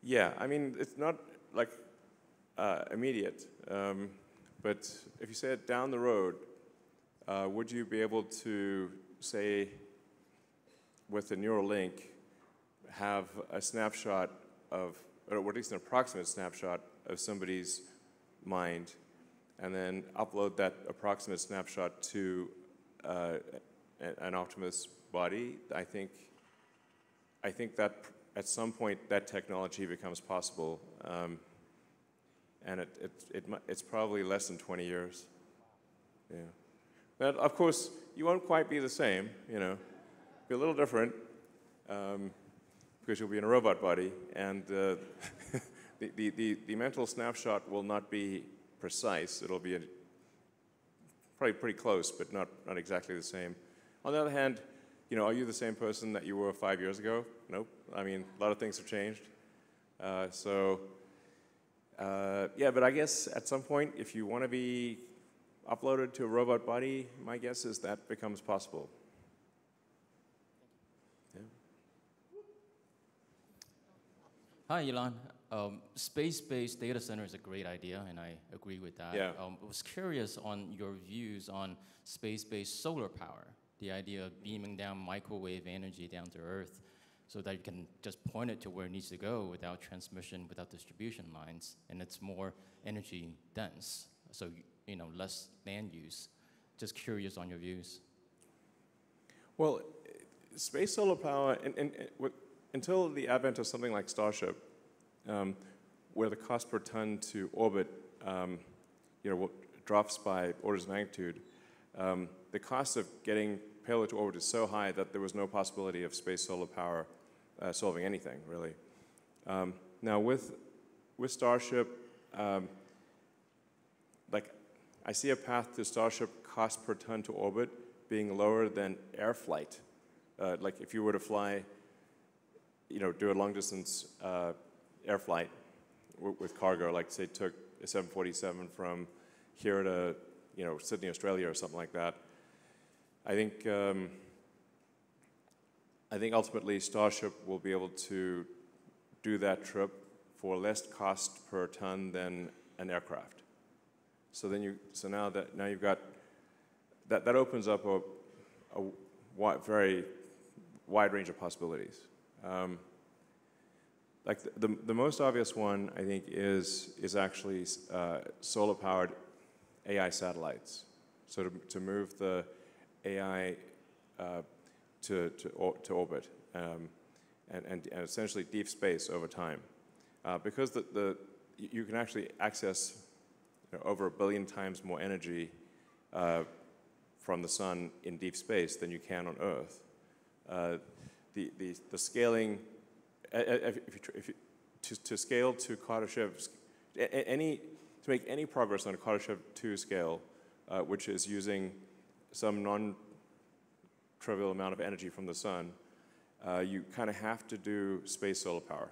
Yeah, I mean, it's not like immediate, but if you say it down the road, would you be able to, say, with a neural link, have a snapshot of, or at least an approximate snapshot of somebody's mind, and then upload that approximate snapshot to an Optimus body? I think that at some point that technology becomes possible, and it's probably less than 20 years. Yeah. But of course, you won't quite be the same, Be a little different, because you'll be in a robot body, and the mental snapshot will not be precise. It'll be probably pretty close, but not exactly the same. On the other hand, are you the same person that you were 5 years ago? Nope. I mean, a lot of things have changed. Yeah, but I guess at some point, if you want to be uploaded to a robot body, my guess is that becomes possible. Yeah. Hi, Elon. Space-based data center is a great idea, and I agree with that. Yeah. I was curious on your views on space-based solar power, the idea of beaming down microwave energy down to Earth so that you can just point it to where it needs to go without transmission, without distribution lines, and it's more energy dense, so less land use. Just curious on your views. Well, space solar power, until the advent of something like Starship, where the cost per ton to orbit, drops by orders of magnitude, the cost of getting payload to orbit is so high that there was no possibility of space solar power solving anything, really. Now with Starship, I see a path to Starship cost per ton to orbit being lower than air flight. Like if you were to fly, do a long distance air flight with cargo, like say took a 747 from here at Sydney, Australia, or something like that. I think ultimately Starship will be able to do that trip for less cost per ton than an aircraft. So now you've got that opens up a very wide range of possibilities. Like the most obvious one, I think, is actually solar-powered AI satellites. So to move the AI to orbit and essentially deep space over time, because you can actually access over 1 billion times more energy from the sun in deep space than you can on Earth. The scaling, to scale to Kardashev, to make any progress on a Kardashev 2 scale, which is using some non-trivial amount of energy from the sun, you kind of have to do space solar power.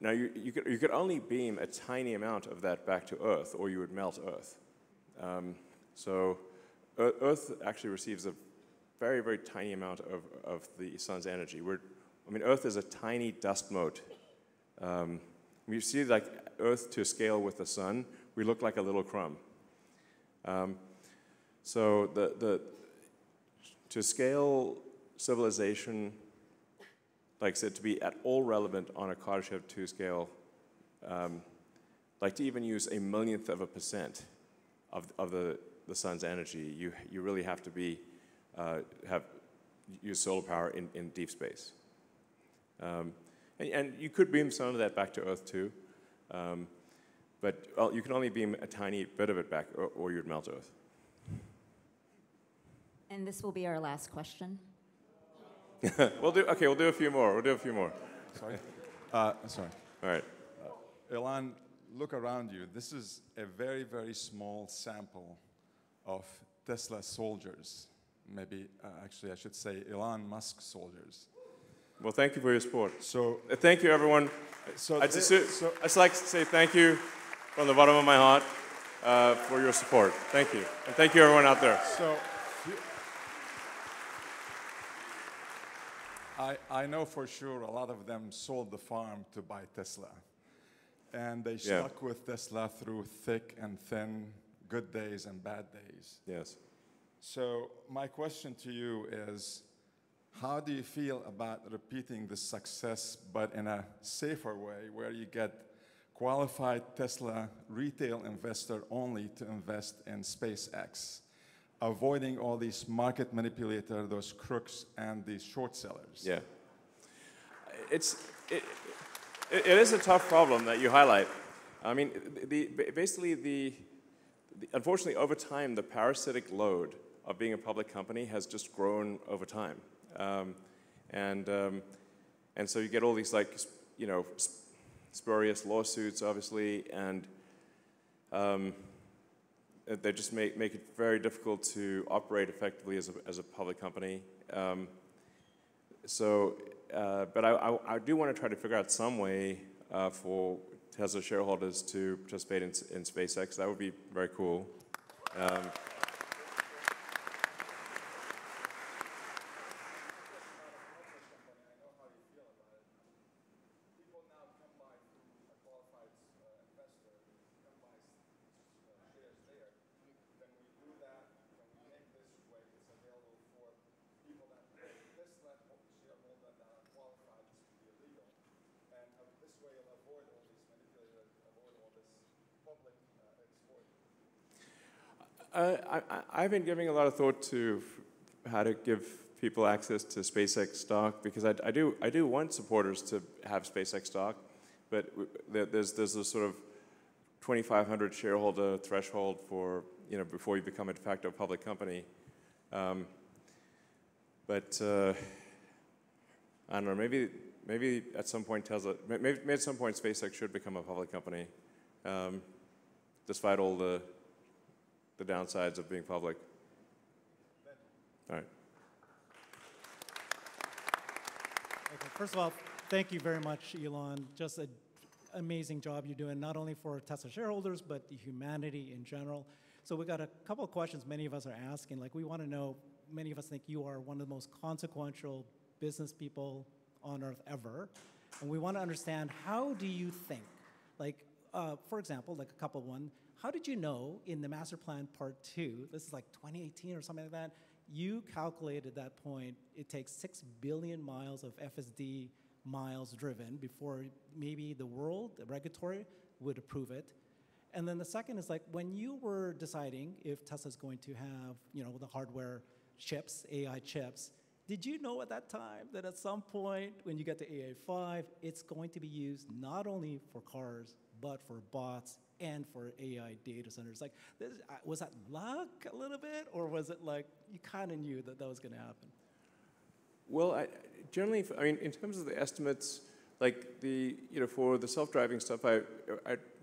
Now, you could only beam a tiny amount of that back to Earth, or you would melt Earth. So Earth actually receives a very, very tiny amount of the sun's energy. Earth is a tiny dust mote. When you see like Earth to scale with the sun, we look like a little crumb. So to scale civilization, like I said, to be at all relevant on a Kardashev 2 scale, like to even use 1/1,000,000% of the sun's energy, you really have to use solar power in deep space. And you could beam some of that back to Earth too, but you can only beam a tiny bit of it back, or you'd melt Earth. And this will be our last question. We'll do a few more. Sorry? Sorry. All right. Elon, look around you. This is a very, very small sample of Tesla soldiers. Maybe, actually, I should say Elon Musk soldiers. Well, thank you for your support. So, thank you, everyone. I'd just like to say thank you from the bottom of my heart for your support. Thank you. And thank you, everyone out there. So, I know for sure a lot of them sold the farm to buy Tesla. And they stuck with Tesla through thick and thin, good days and bad days. Yes. So my question to you is, how do you feel about repeating the success, but in a safer way, where you get qualified Tesla retail investor only to invest in SpaceX, avoiding all these market manipulators, those crooks, and these short sellers? Yeah. It is a tough problem that you highlight. I mean, unfortunately, over time, the parasitic load of being a public company has just grown over time. And so you get all these, like, spurious lawsuits, obviously, and they just make it very difficult to operate effectively as a public company. But I do want to try to figure out some way for Tesla shareholders to participate in SpaceX. That would be very cool. I've been giving a lot of thought to how to give people access to SpaceX stock, because I do want supporters to have SpaceX stock, but there's this sort of 2,500 shareholder threshold for before you become a de facto public company. But I don't know. Maybe at some point maybe at some point SpaceX should become a public company, despite all the downsides of being public. All right. Okay, first of all, thank you very much, Elon. Just a amazing job you're doing, not only for Tesla shareholders, but the humanity in general. So we got a couple of questions many of us are asking. Like, we want to know, many of us think you are one of the most consequential business people on earth ever. And we want to understand, how do you think? Like, for example, like a couple one, how did you know in the master plan part 2, this is like 2018 or something like that, you calculated at that point it takes 6 billion miles of FSD miles driven before maybe the world, the regulatory, would approve it. And then the second is, like, when you were deciding if Tesla's going to have, you know, the hardware chips, AI chips, did you know at that time that at some point when you get to AI5, it's going to be used not only for cars, but for bots and for AI data centers? Like, was that luck a little bit, or was it like you kind of knew that that was going to happen? Well, generally, I mean, in terms of the estimates, like for the self-driving stuff, I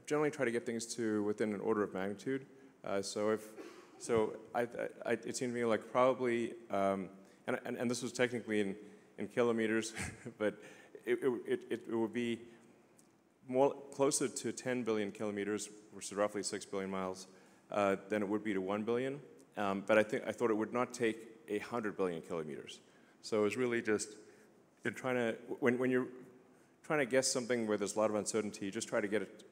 generally try to get things to within an order of magnitude. It seemed to me like probably, and this was technically in kilometers, but it would be more closer to 10 billion kilometers, which is roughly 6 billion miles, than it would be to 1 billion. But I thought it would not take 100 billion kilometers. So it was really just in trying to, when you're trying to guess something where there's a lot of uncertainty, just try to get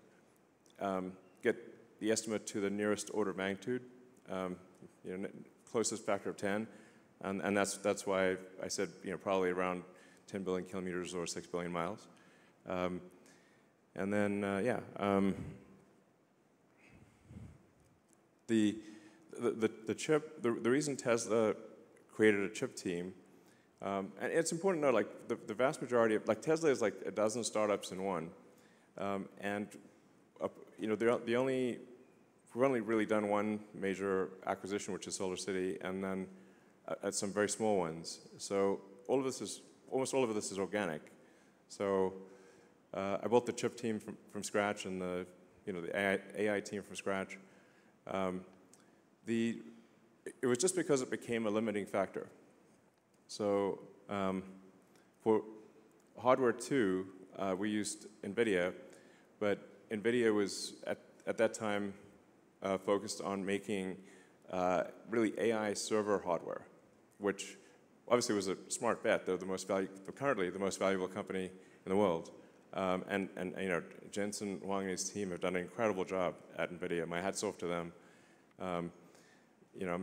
the estimate to the nearest order of magnitude, closest factor of 10, and that's why I said probably around 10 billion kilometers or 6 billion miles, and then the chip, the reason Tesla created a chip team. And it's important to know, like, the vast majority of, like, Tesla is like a dozen startups in one. We've only really done one major acquisition, which is Solar City, and then some very small ones. So almost all of this is organic. So I built the chip team from scratch and the AI team from scratch. It was just because it became a limiting factor. So for hardware 2, we used NVIDIA, but NVIDIA was at that time focused on making really AI server hardware, which obviously was a smart bet. They're currently the most valuable company in the world. And Jensen Huang and his team have done an incredible job at NVIDIA. My hat's off to them. I'm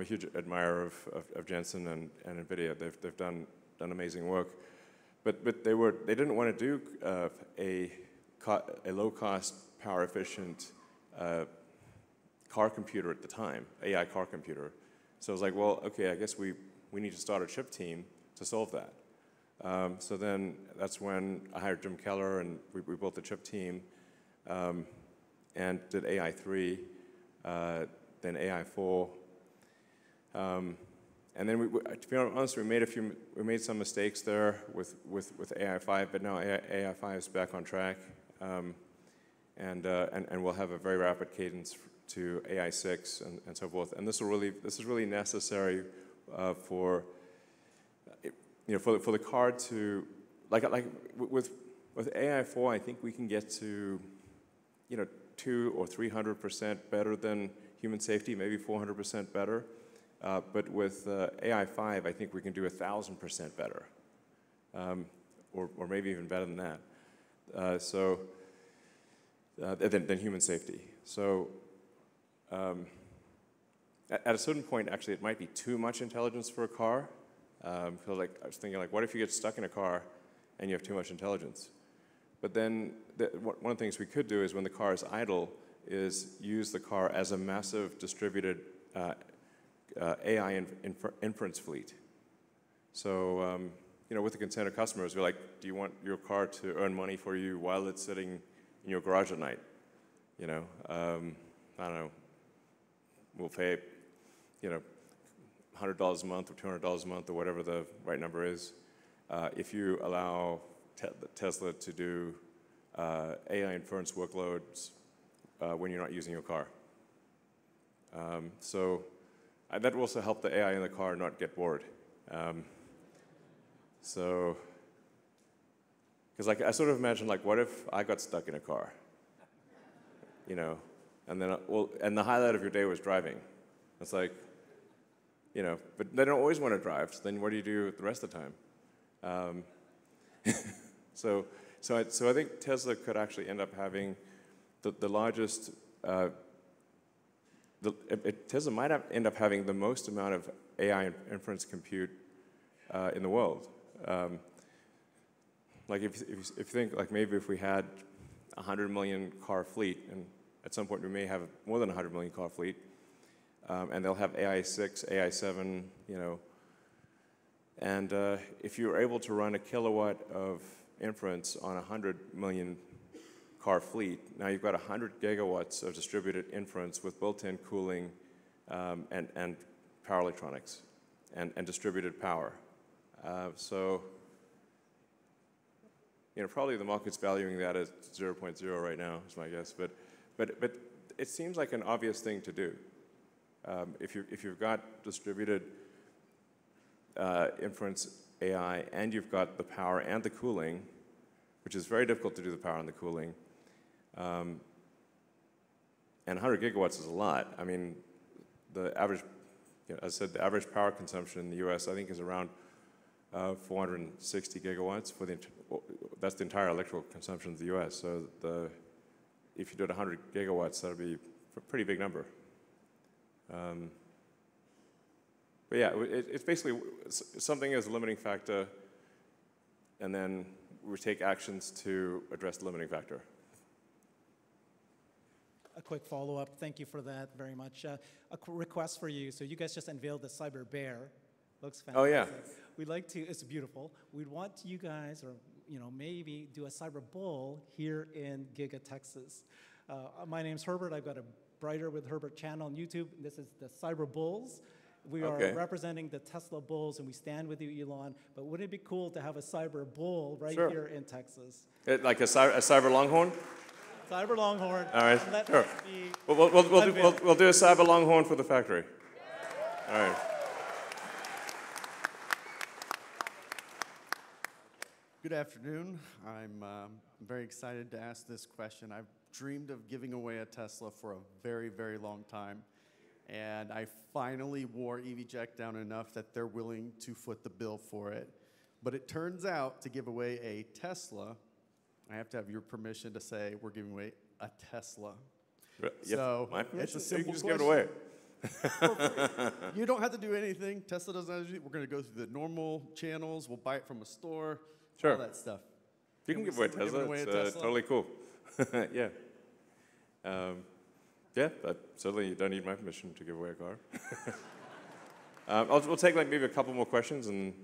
a huge admirer of Jensen and NVIDIA. They've done amazing work, but they didn't want to do a low-cost, power-efficient car computer at the time, AI car computer. So I was like, well, okay, I guess we need to start a chip team to solve that. So then that's when I hired Jim Keller, and we built the chip team and did AI3, then AI4. And then, to be honest, we made some mistakes there with AI5, but now AI5 is back on track, and we'll have a very rapid cadence to AI6 and so forth. And this is really necessary for the car to with AI4, I think we can get to 200 or 300% better than human safety, maybe 400% better. But with AI5, I think we can do 1,000% better, or maybe even better than that. Than human safety. So at a certain point, actually, it might be too much intelligence for a car. I was thinking, like, what if you get stuck in a car and you have too much intelligence? But then one of the things we could do is, when the car is idle, is use the car as a massive distributed AI inference fleet. So, with the consent of customers, we're like, do you want your car to earn money for you while it's sitting in your garage at night? I don't know, we'll pay, $100 a month or $200 a month or whatever the right number is, if you allow Tesla to do AI inference workloads when you're not using your car. That will also help the AI in the car not get bored. Because I sort of imagine, like, what if I got stuck in a car? you know, and then, and the highlight of your day was driving. It's like, you know, but they don't always want to drive, so then what do you do the rest of the time? So I think Tesla could actually end up having the largest, Tesla might end up having the most amount of AI inference compute in the world. Like if you think, like maybe if we had a 100 million car fleet, and at some point we may have more than a 100 million car fleet, and they'll have AI 6, AI 7, you know, and if you're able to run a kilowatt of inference on a 100 million car fleet, now you've got 100 gigawatts of distributed inference with built-in cooling and power electronics and distributed power. So, you know, probably the market's valuing that at 0.0 right now, is my guess. But it seems like an obvious thing to do. If you've got distributed inference AI and you've got the power and the cooling, which is very difficult to do the power and the cooling, and 100 gigawatts is a lot. I mean, the average, you know, as I said, the average power consumption in the US, I think, is around 460 gigawatts for that's the entire electrical consumption of the US. So if you did 100 gigawatts, that would be a pretty big number. But yeah, it's basically something as a limiting factor, and then we take actions to address the limiting factor. A quick follow-up. Thank you for that very much. A request for you. So you guys just unveiled the Cyber Bear. Looks fantastic. Oh yeah. We'd like to. It's beautiful. We'd want you guys, or you know, maybe do a Cyber Bull here in Giga, Texas. My name's Herbert. I've got a Brighter with Herbert channel on YouTube. This is the Cyber Bulls. We are representing the Tesla Bulls, and we stand with you, Elon. But wouldn't it be cool to have a Cyber Bull right here in Texas? Like a cyber Longhorn? Cyber Longhorn. All right, sure. We'll do a Cyber Longhorn for the factory. All right. Good afternoon. I'm very excited to ask this question. I've dreamed of giving away a Tesla for a very, very long time. And I finally wore EVJect down enough that they're willing to foot the bill for it. But it turns out to give away a Tesla, I have to have your permission to say we're giving away a Tesla. So it's a simple question. You can just give it away. You don't have to do anything. Tesla doesn't have to do. We're going to go through the normal channels. We'll buy it from a store. All that stuff. You can give away a Tesla. It's totally cool. Yeah. Yeah, but certainly you don't need my permission to give away a car. We'll take like maybe a couple more questions and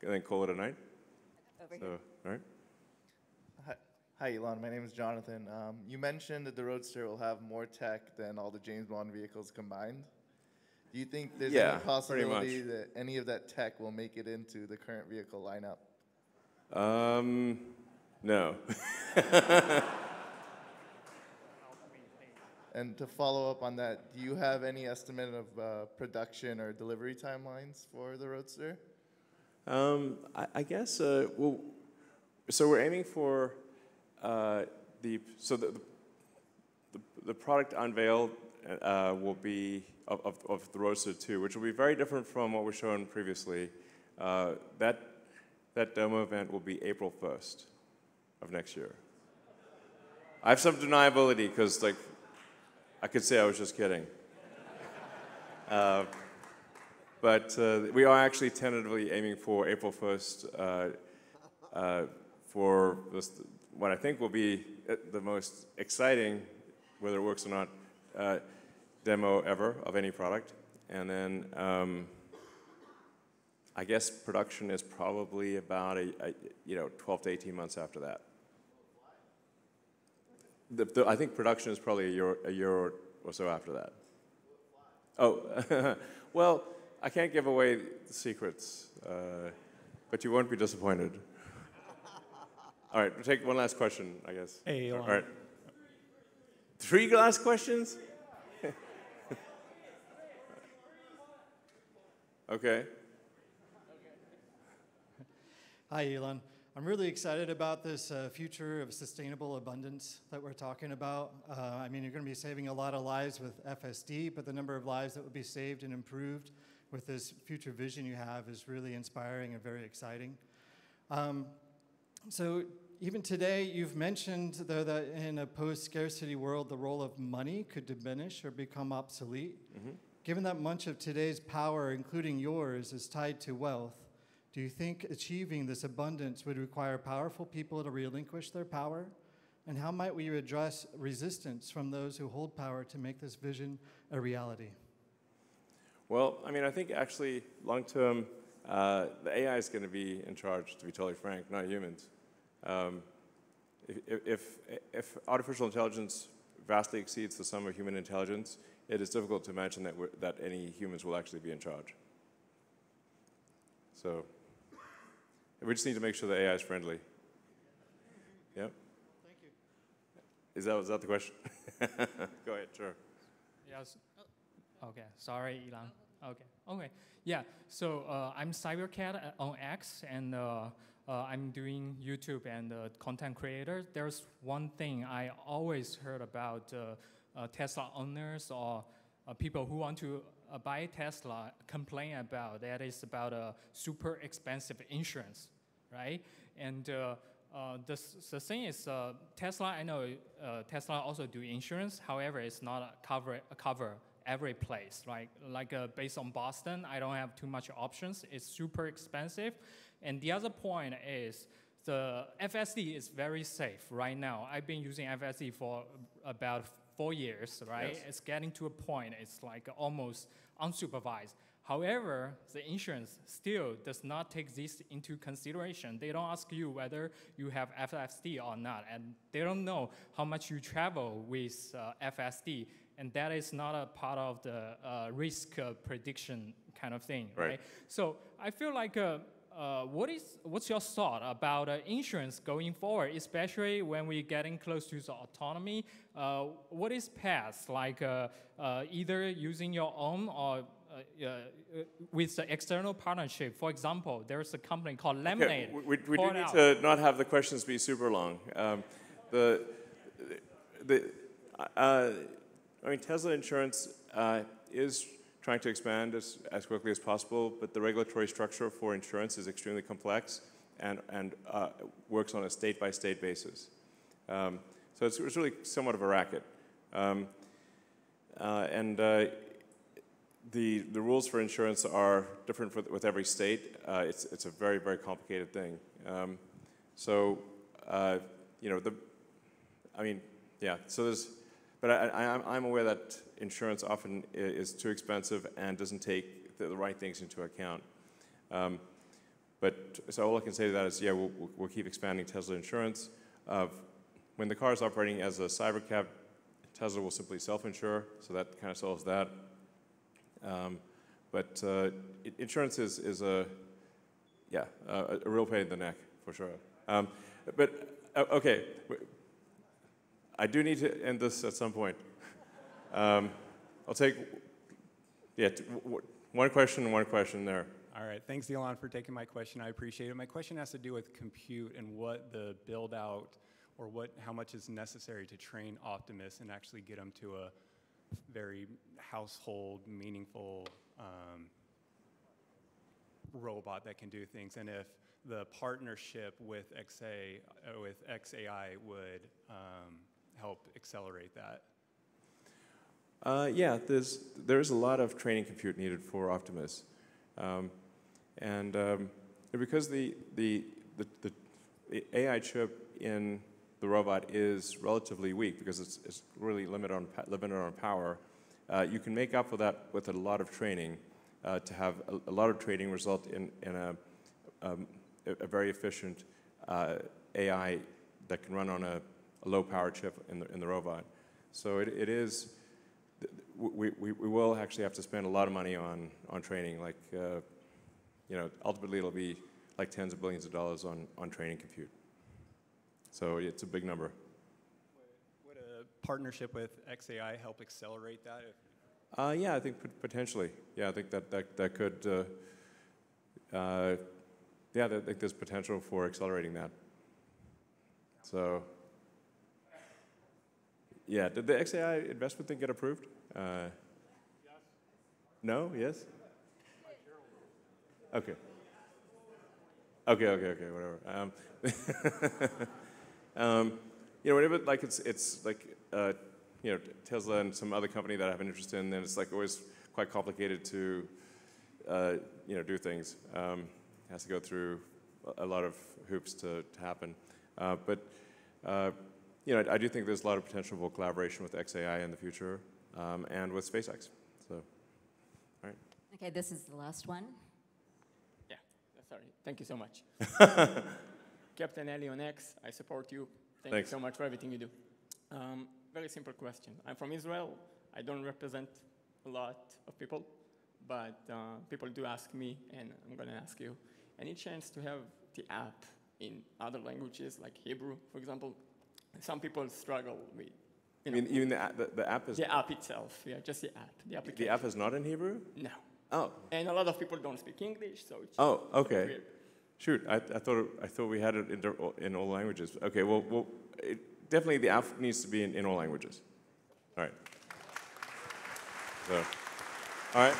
then call it a night. Over here. All right. Hi, Elon. My name is Jonathan. You mentioned that the Roadster will have more tech than all the James Bond vehicles combined. Do you think there's any possibility that any of that tech will make it into the current vehicle lineup? No. And to follow up on that, do you have any estimate of production or delivery timelines for the Roadster? I guess, well, so we're aiming for the product unveiled will be of the Roadster 2, which will be very different from what was shown previously. That demo event will be April 1st of next year. I have some deniability because, like, I could say I was just kidding. But we are actually tentatively aiming for April 1st for this, what I think will be the most exciting, whether it works or not, demo ever of any product. And then I guess production is probably about 12 to 18 months after that. I think production is probably a year or so after that. Oh, well, I can't give away the secrets, but you won't be disappointed. All right, we'll take one last question, I guess. Hey, Elon. All right. 3 last questions? Okay. Hi, Elon. I'm really excited about this future of sustainable abundance that we're talking about. I mean, you're going to be saving a lot of lives with FSD, but the number of lives that would be saved and improved with this future vision you have is really inspiring and very exciting. So even today, you've mentioned, though, that in a post-scarcity world, the role of money could diminish or become obsolete. Given that much of today's power, including yours, is tied to wealth, do you think achieving this abundance would require powerful people to relinquish their power? And how might we address resistance from those who hold power to make this vision a reality? Well, I mean, I think actually long-term, the AI is going to be in charge, to be totally frank, not humans. If artificial intelligence vastly exceeds the sum of human intelligence, it is difficult to imagine that any humans will actually be in charge. So we just need to make sure the AI is friendly. Yeah? Thank you. Was that the question? Go ahead, sure. Yes. Okay, sorry, Elon. Okay. Yeah, so I'm CyberCab on X, and I'm doing YouTube and content creator. There's one thing I always heard about Tesla owners or people who want to buy Tesla complain about, that is about a super expensive insurance, right? And the thing is, Tesla, I know Tesla also do insurance. However, it's not a cover every place, right? Like based on Boston, I don't have too much options. It's super expensive. And the other point is the FSD is very safe right now. I've been using FSD for about 4 years, right? Yes. It's getting to a point, it's like almost unsupervised. However, the insurance still does not take this into consideration. They don't ask you whether you have FSD or not, and they don't know how much you travel with FSD, and that is not a part of the risk prediction kind of thing, right? So I feel like what's your thought about insurance going forward, especially when we're getting close to the autonomy? What is path, like either using your own or with the external partnership? For example, there's a company called Lemonade. Okay, we do need to not have the questions be super long. I mean, Tesla Insurance is trying to expand as quickly as possible, but the regulatory structure for insurance is extremely complex and works on a state-by-state basis. So it's really somewhat of a racket. The rules for insurance are different with every state. It's a very, very complicated thing. You know, I mean, yeah, so there's, but I'm aware that insurance often is too expensive and doesn't take the right things into account. So all I can say to that is, yeah, we'll keep expanding Tesla Insurance. When the car is operating as a CyberCab, Tesla will simply self-insure, so that kind of solves that. Insurance is a real pain in the neck, for sure. Okay, I do need to end this at some point. I'll take, one question there. All right, thanks, Elon, for taking my question. I appreciate it. My question has to do with compute and what the build out or how much is necessary to train Optimus and actually get them to a very household, meaningful robot that can do things, and if the partnership with xAI would help accelerate that. Yeah, there's a lot of training compute needed for Optimus, because the AI chip in the robot is relatively weak because it's really limited on power. You can make up for that with a lot of training to have a lot of training result in a very efficient AI that can run on a low power chip in the robot. So it is. We will actually have to spend a lot of money on training. Like ultimately it'll be like tens of billions of dollars on training compute. So it's a big number. Would a partnership with xAI help accelerate that? Yeah, I think potentially. Yeah, I think that could yeah, I think there's potential for accelerating that. So, yeah, did the XAI investment thing get approved? Yes. No? Yes? Okay. Okay, whatever. Whenever like it's like Tesla and some other company that I have an interest in, then it's like always quite complicated to do things. It has to go through a lot of hoops to happen. But I do think there's a lot of potential for collaboration with XAI in the future and with SpaceX. So, all right. Okay, this is the last one. Yeah, sorry. Thank you so much. Captain Elon X, I support you. Thank you so much for everything you do. Very simple question. I'm from Israel. I don't represent a lot of people, but people do ask me, and I'm going to ask you. Any chance to have the app in other languages, like Hebrew, for example? Some people struggle with. Even the app is? The app itself, yeah, just the app, the application. The app is not in Hebrew? No. Oh. And a lot of people don't speak English, so it's okay. weird. Shoot, I thought we had it in all languages. Okay, well definitely the app needs to be in all languages. All right. So, all right.